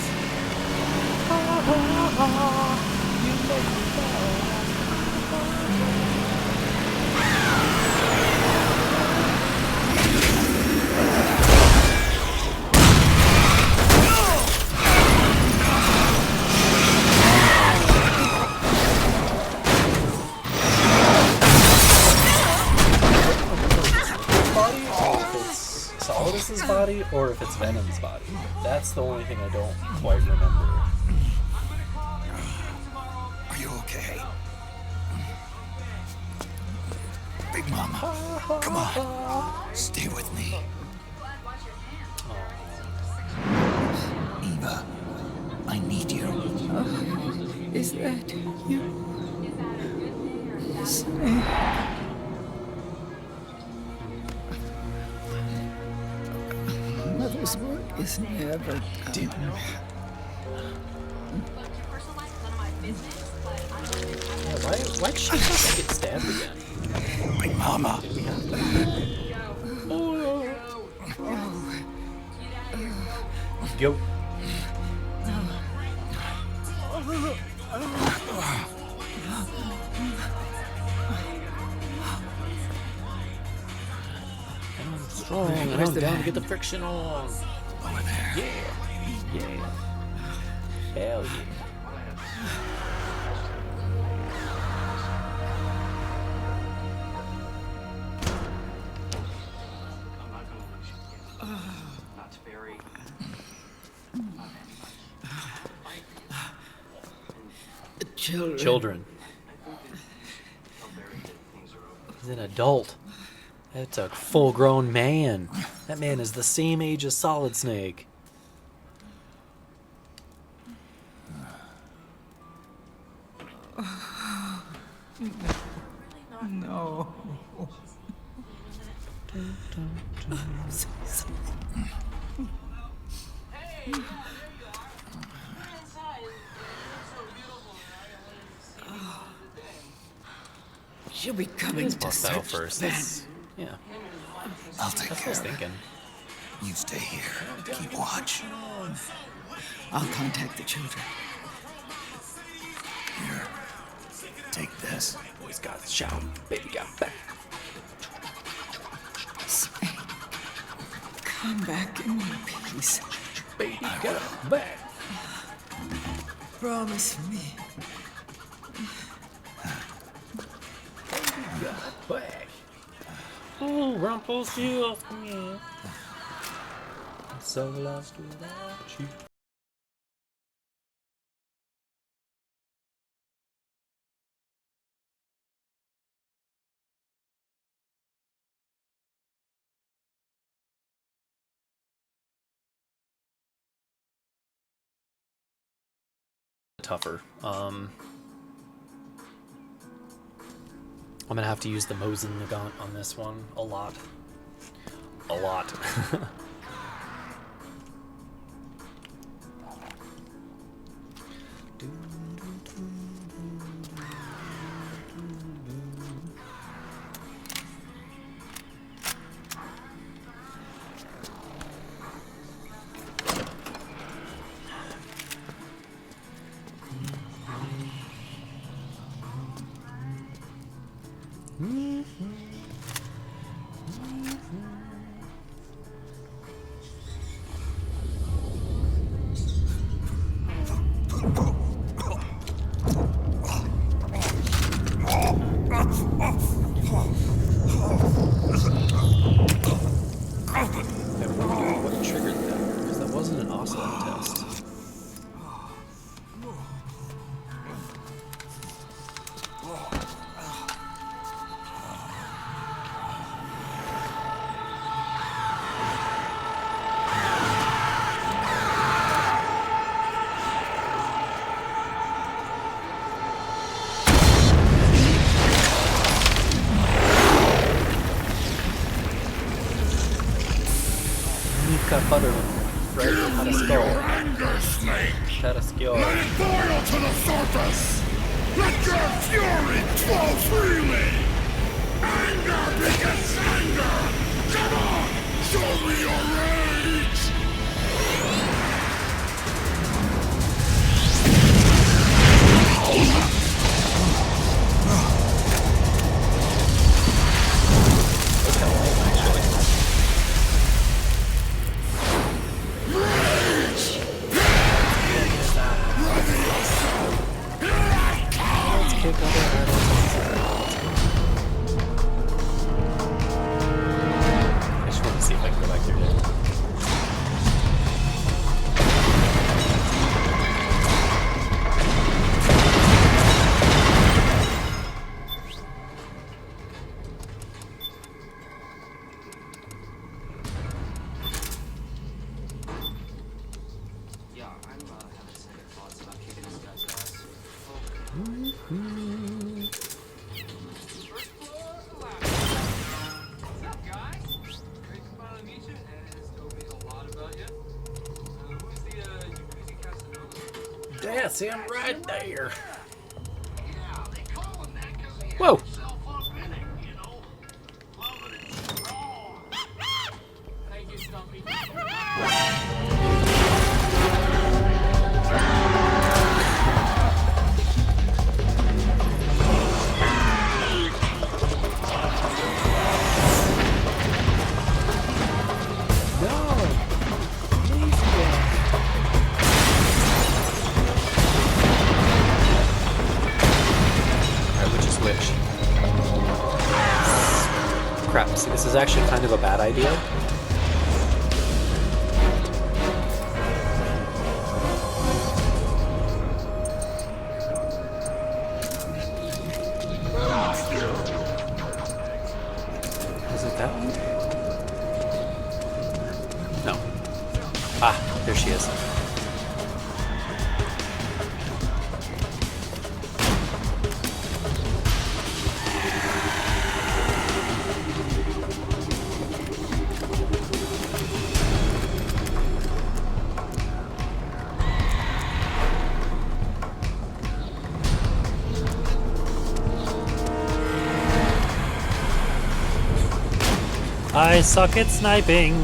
Solidus's body or if it's Venom's body. That's the only thing I don't quite remember. Are you okay? Big Mama, come on. Stay with me. Eva, I need you. Is that you? Snake. Mother's work is never done. Why did she just get stabbed again? Big Mama. Go. I'm strong and I'm down to get the friction on. Over there. Yeah. Yeah. Hell yeah. Not very. Children. He's an adult. That's a full-grown man. That man is the same age as Solid Snake. No. She'll be coming to Bust out search first. the That's, yeah. I'll take That's what I care was of it. thinking. You stay here. Keep watch. I'll contact the children. Here. Take this. Boys got shout. Baby got back. Snake, come back in one piece. Baby got back. Promise me. Baby got back. Oh, Rumpelstiltskin. I'm so lost without you. Tougher. I'm gonna have to use the Mosin Nagant on this one a lot. A lot. putter. Right? Had a skull. Anger, snake! Had a skill. Let it boil to the surface! Let your fury flow freely! Anger begets anger! Come on! Show me your rage! That's kind of lame, actually. Let's kick other idols inside. I just want to see if I can go back through there. Yeah, I'm having second thoughts about kicking this guy's ass. What's up, guys? Great to finally meet you, and it's told me a lot about you. Who's the Yakuza Casanova? That's him right there. Yeah, they call him that 'cause he Whoa. had himself up in it, you know. Loving it strong. Thank you, Stumpy. Alright, which is which? Crap, see, this is actually kind of a bad idea. Is it that one? No. Ah, there she is. I suck at sniping.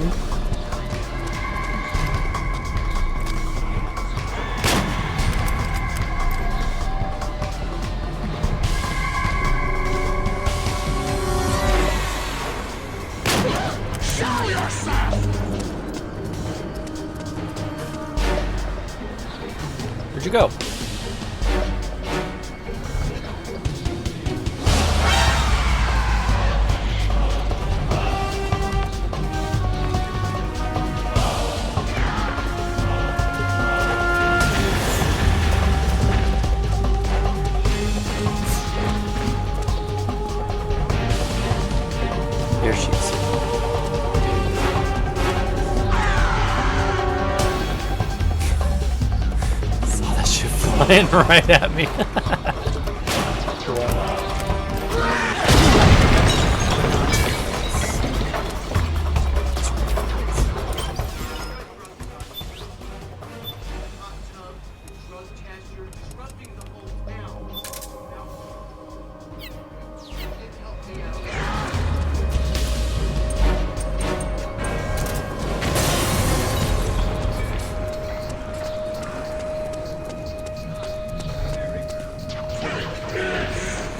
Show yourself! Where'd you go? There she is. Saw that shit flying right at me.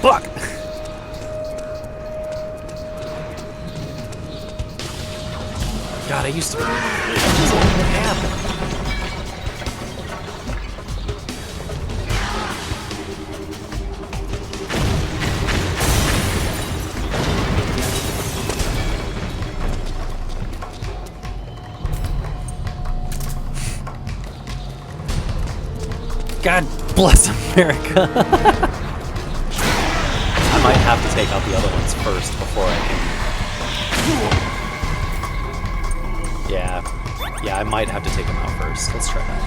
Fuck! God, I used to. What happened? God bless America. I might have to take out the other ones first before I can. Yeah, I might have to take them out first. Let's try that.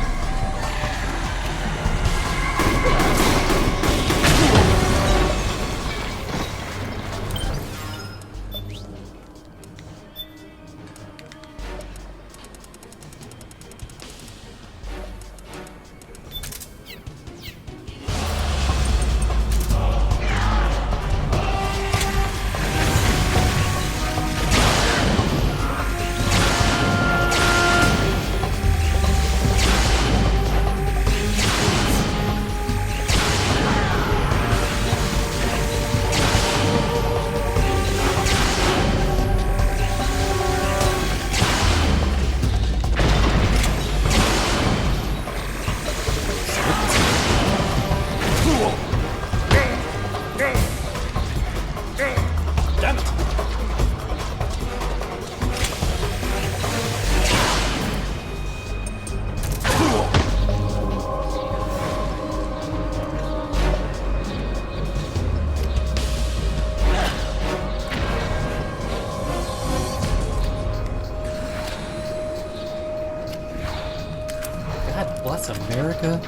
America.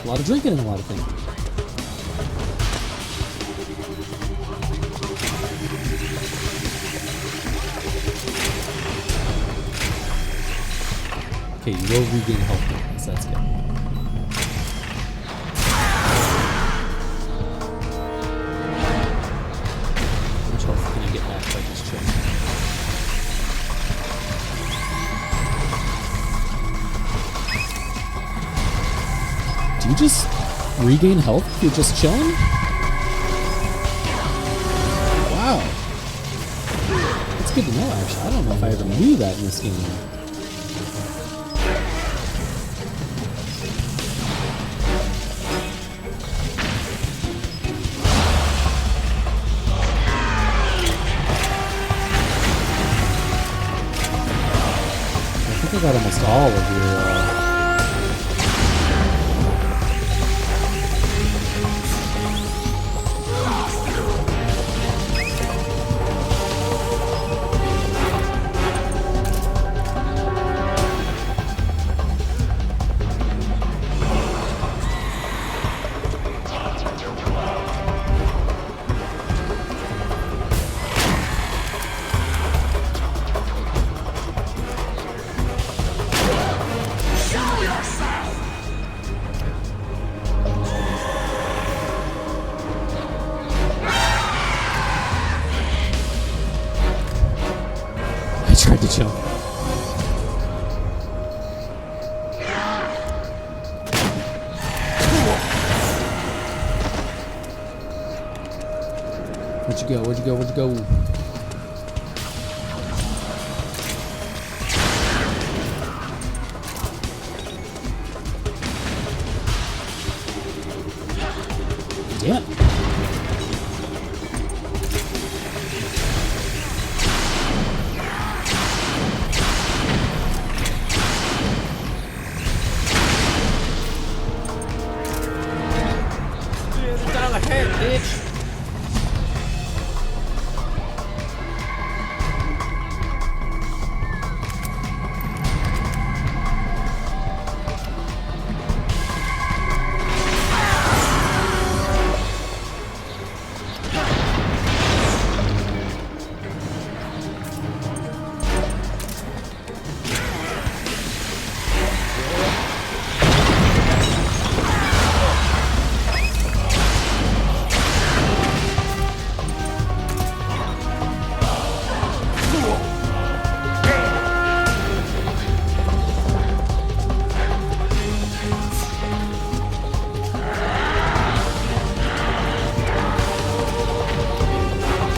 A lot of drinking and a lot of thinking. Okay, you will regain health points. That's good. How much health can I get back by just chilling? Do you just regain health if you're just chilling? Wow. That's good to know, actually. I don't know if I ever knew that in this game. I think I got almost all of your... tried to jump. Where'd you go? Where'd you go? Where'd you go? Yeah. Down ahead, bitch.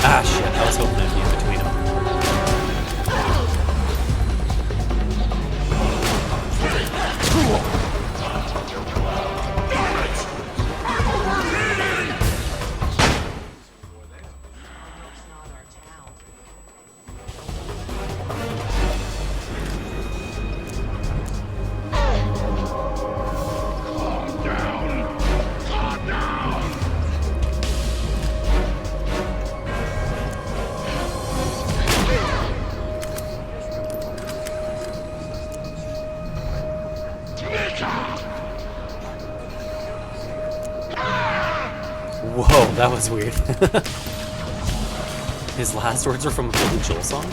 Ah, shit. I was hoping I'd be in between them. Whoa, that was weird. His last words are from a Billy Joel song?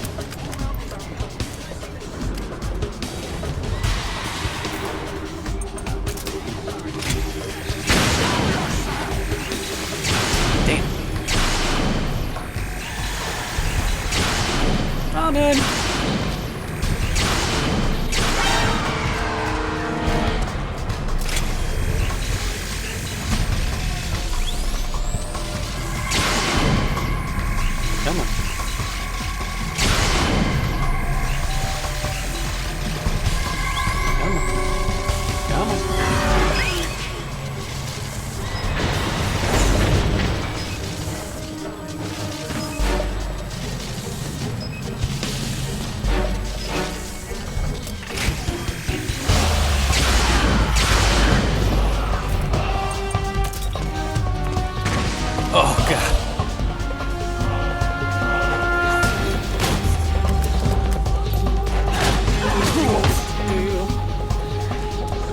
Damn. Ramen! Come on.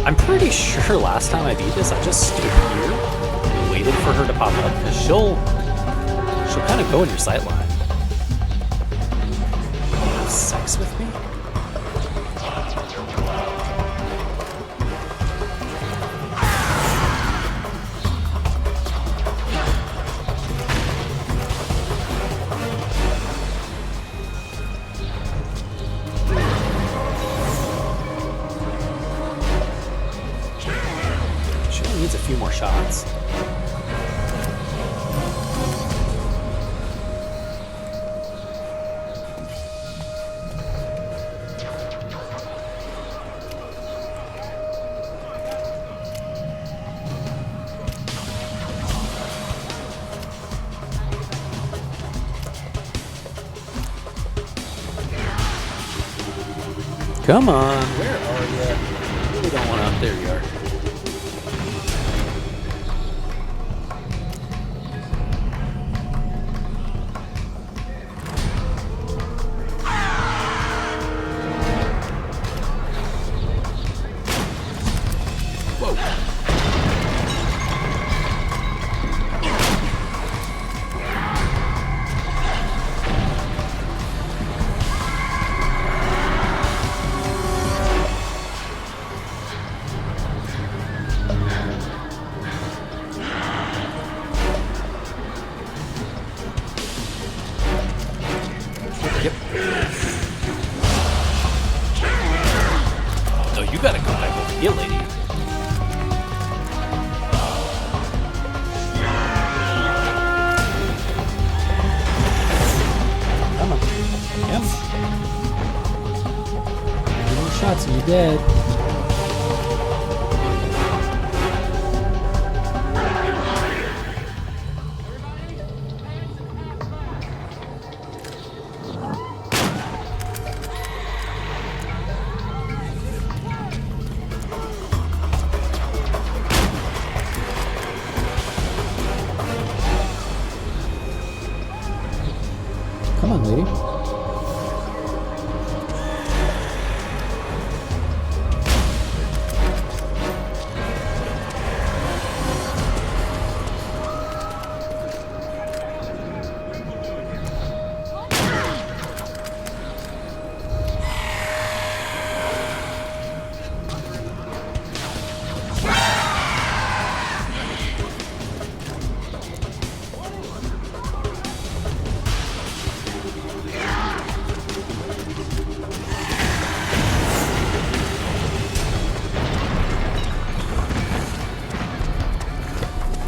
I'm pretty sure last time I beat this, I just stood here and waited for her to pop up, because she'll kind of go in your sight line. Have sex with me? Needs a few more shots. Come on, where are you? Really don't want to. There you are. Shots and you're dead. Come on, lady.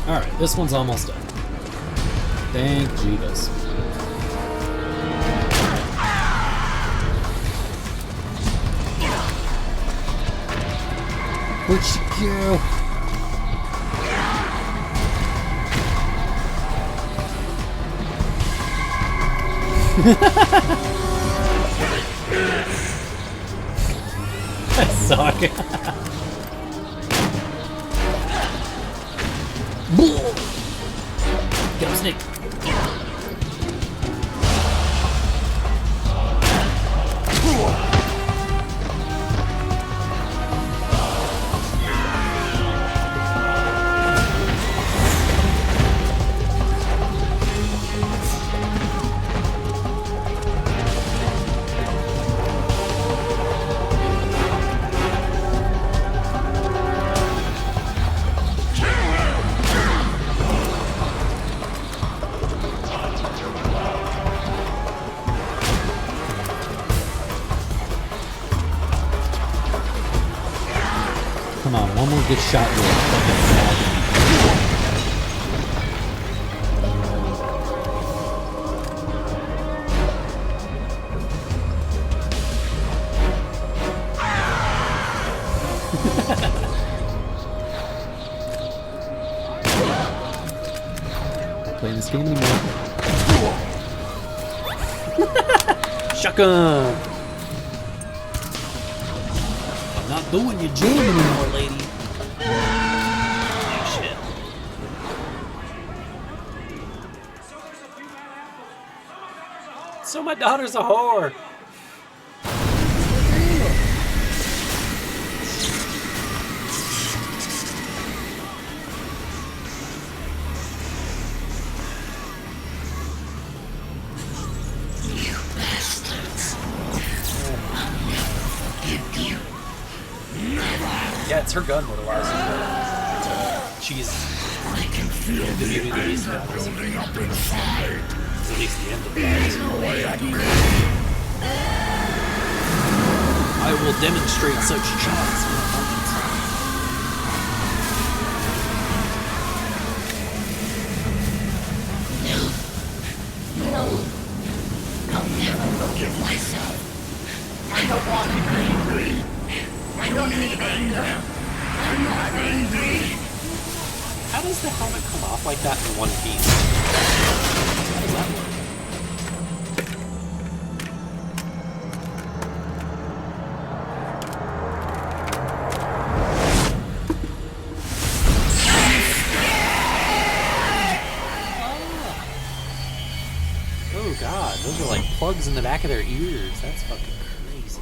Alright, this one's almost done. Thank Jeebus. Where'd she go? I suck. Get him, Snake. Come on, one more good shot. You're fucking dragon. Not playing this game anymore. Shotgun. Not doing your jam anymore, lady. Oh, shit. So my daughter's a whore. Yeah, it's her gun that allows you to cheese the Beauty and the Beast battles. Building up inside. At least the end of that. Away at me. I will demonstrate such chops in a moment. No. I'll never forgive myself. I don't want to be angry. I don't need anger. I'm not angry. How does the helmet come off like that in one piece? How does that work? Oh god, those are like plugs in the back of their ears. That's fucking crazy.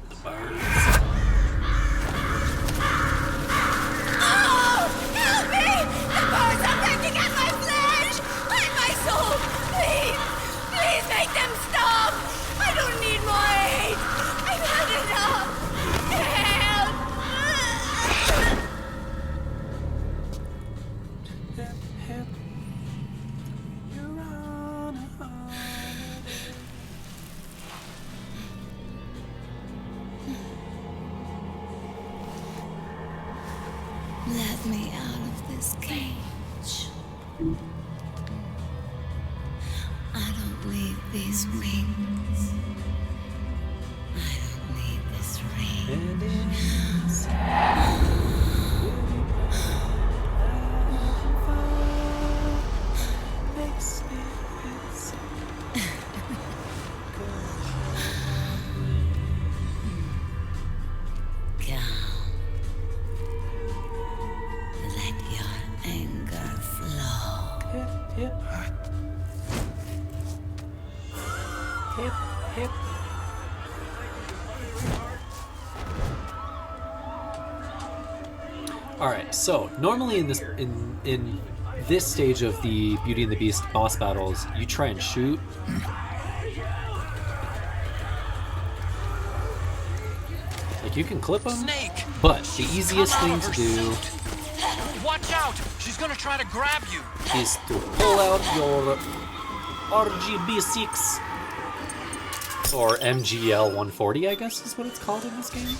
The birds. Help me! The birds are pecking at my flesh! Let my soul! Please! Please make them stop! I don't need more aid! I've had enough! Help! Help. You're on a holiday. Let me out of this cage. I don't need these wings. I don't need this ring. Come. Let your anger flow. Hip. Hip, hip. Alright, so normally in this stage of the Beauty and the Beast boss battles, you try and shoot. Like you can clip them, Snake! but the easiest thing to do Watch out! She's gonna try to grab you! is to pull out your RGB6 or MGL140, I guess is what it's called in this game.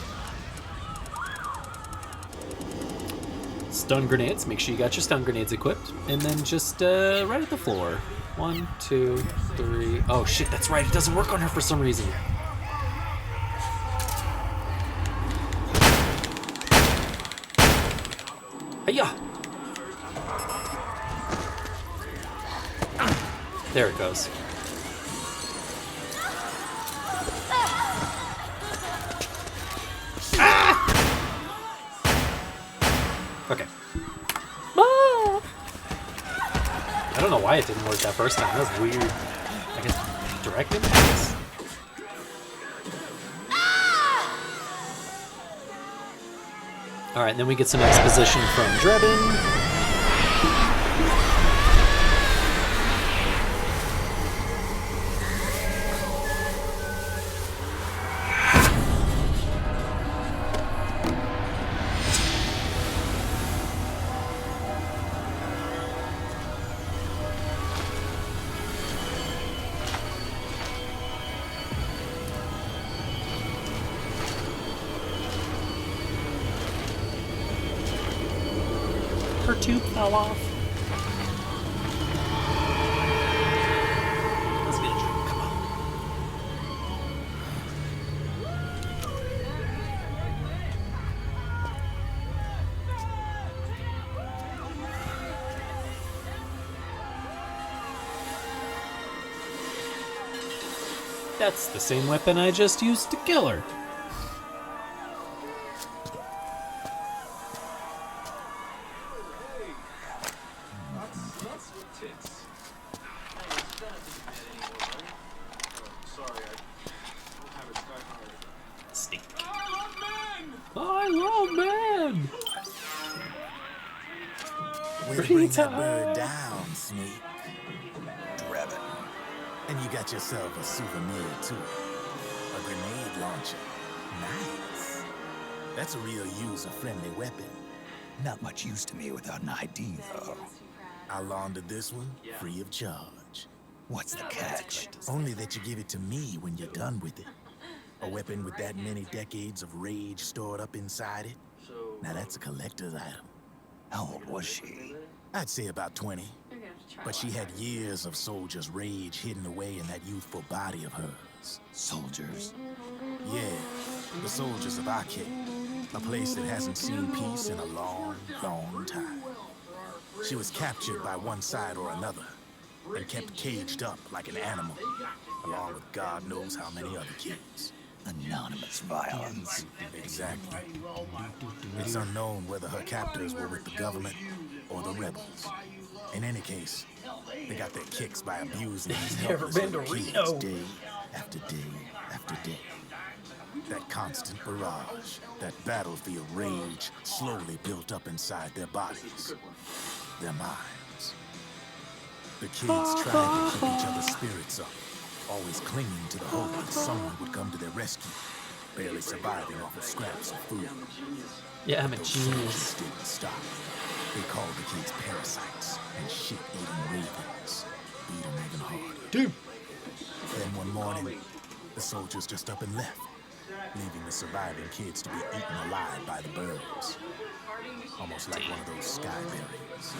Stun grenades, make sure you got your stun grenades equipped, and then just right at the floor. 1, 2, 3. Oh shit, that's right, it doesn't work on her for some reason. Hiya! There it goes. Okay. Ah! I don't know why it didn't work that first time. That was weird. I guess direct impacts? Alright, then we get some exposition from Drebin. Her tube fell off. Let's get a drink, come on. That's the same weapon I just used to kill her. I love men! Way to bring that bird down, Snake. Drebin. And you got yourself a souvenir, too. A grenade launcher. Nice. That's a real user-friendly weapon. Not much use to me without an ID, though. I laundered this one free of charge. What's the catch? Only that you give it to me when you're done with it. A weapon with that many decades of rage stored up inside it. Now that's a collector's item. How old was she? I'd say about 20. But she had years of soldiers' rage hidden away in that youthful body of hers. Soldiers? Yeah, the soldiers of Arcade. A place that hasn't seen peace in a long, long time. She was captured by one side or another, and kept caged up like an animal, along with God knows how many other kids. Anonymous violence. Exactly. It's unknown whether her captors were with the government or the rebels. In any case, they got their kicks by abusing these helpless little kids day after day after day. That constant barrage, that battlefield rage slowly built up inside their bodies, their minds. The kids tried to keep each other's spirits up, always clinging to the hope that someone would come to their rescue, barely surviving off of scraps of food. Yeah, I'm a Those genius. soldiers didn't stop. They called the kids parasites and shit-eating ravens. Beat them even harder. Dude. Then one morning, the soldiers just up and left, leaving the surviving kids to be eaten alive by the birds. Almost like one of those sky berries.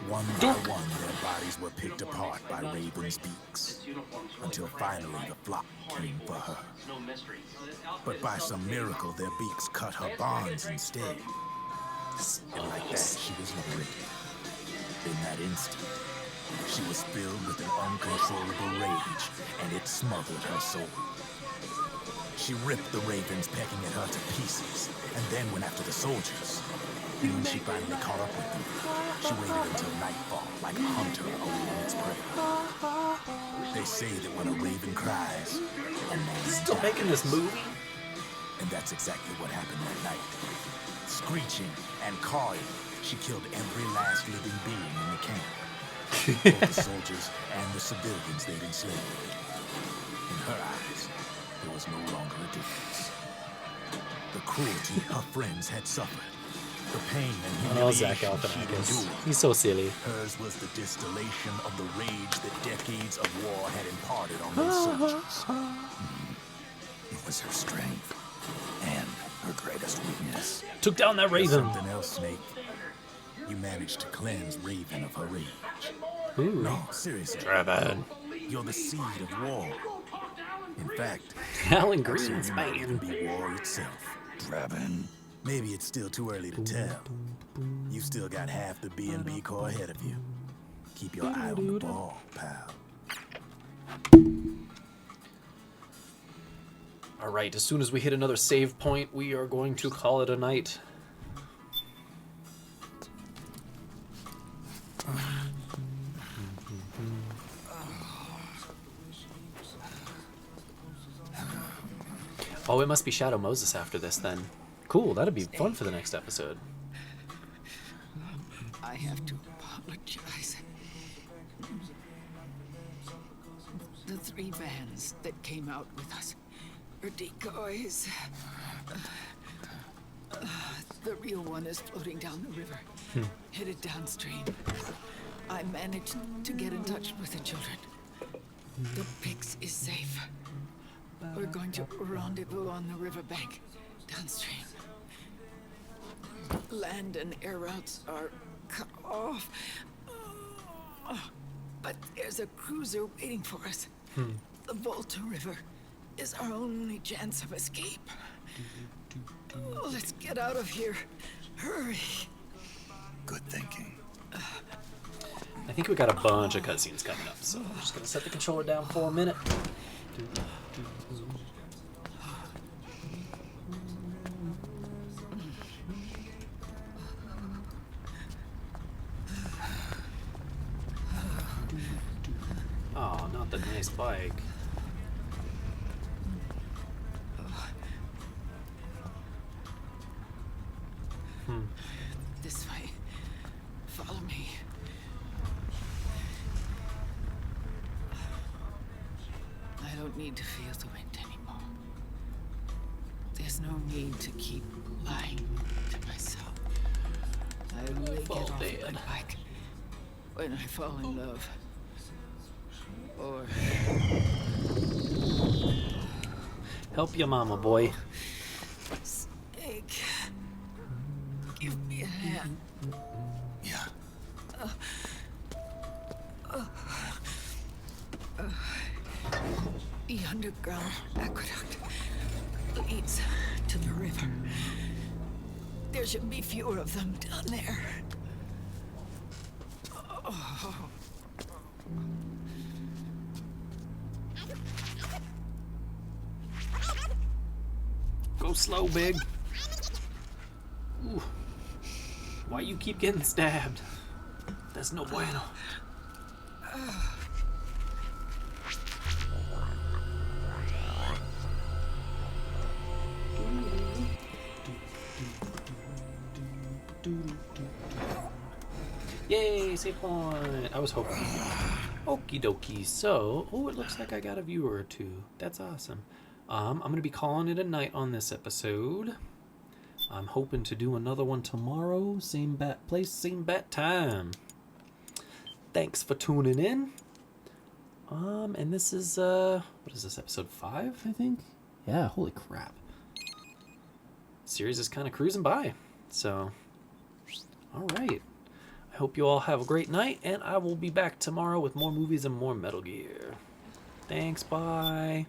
One by one, their bodies were picked apart by ravens' beaks, until finally the flock came for her. But by some miracle, their beaks cut her bonds instead. And like that, she was liberated. In that instant, she was filled with an uncontrollable rage, and it smothered her soul. She ripped the ravens pecking at her to pieces, and then went after the soldiers. And when she finally caught up with them, she waited until nightfall, like a hunter awaiting its prey. They say that when a raven cries, a man Still dies. making this movie? And that's exactly what happened that night. Screeching and cawing, she killed every last living being in the camp. Both the soldiers and the civilians they'd enslaved. In her eyes, there was no longer a difference. The cruelty her friends had suffered, the pain and Oh, Zach humiliation she'd Galifianakis. endured. He's so silly. Hers was the distillation of the rage that decades of war had imparted on those soldiers. It was her strength and her greatest weakness. Took down that There's raven. something else, Snake. You managed to cleanse Raven of her rage. Ooh. No, seriously. Drebin. You're the seed of war. In fact, Alan soon Green's you might even man. be war itself. Drebin. Maybe it's still too early to tell. You still got half the B&B core ahead of you. Keep your eye on the ball, pal. Alright, as soon as we hit another save point, we are going to call it a night. Oh, it must be Shadow Moses after this then. Cool, that'd be fun for the next episode. I have to apologize. The 3 vans that came out with us are decoys. The real one is floating down the river, headed downstream. I managed to get in touch with the children. The Pix is safe. We're going to rendezvous on the riverbank, downstream. Land and air routes are cut off. But there's a cruiser waiting for us. The Volta River is our only chance of escape. Let's get out of here. Hurry. Good thinking. I think we got a bunch of cutscenes coming up, so I'm just gonna set the controller down for a minute. Oh, not the nice bike. This way. Follow me. don't need to feel the wind anymore. There's no need to keep lying to myself. I only get off my bike when I fall in love. Or... Help your mama, boy. Snake. Give me a hand. Yeah. The underground aqueduct leads to the river. There should be fewer of them down there. Oh. Go slow, Big. Ooh. Why you keep getting stabbed? That's no bueno. Yay, save point. I was hoping. Okie dokie. So, oh, it looks like I got a viewer or two. That's awesome. I'm going to be calling it a night on this episode. I'm hoping to do another one tomorrow. Same bat place, same bat time. Thanks for tuning in. And this is, what is this, episode 5, I think? Yeah, holy crap. Series is kind of cruising by. So, alright. I hope you all have a great night, and I will be back tomorrow with more movies and more Metal Gear. Thanks, bye.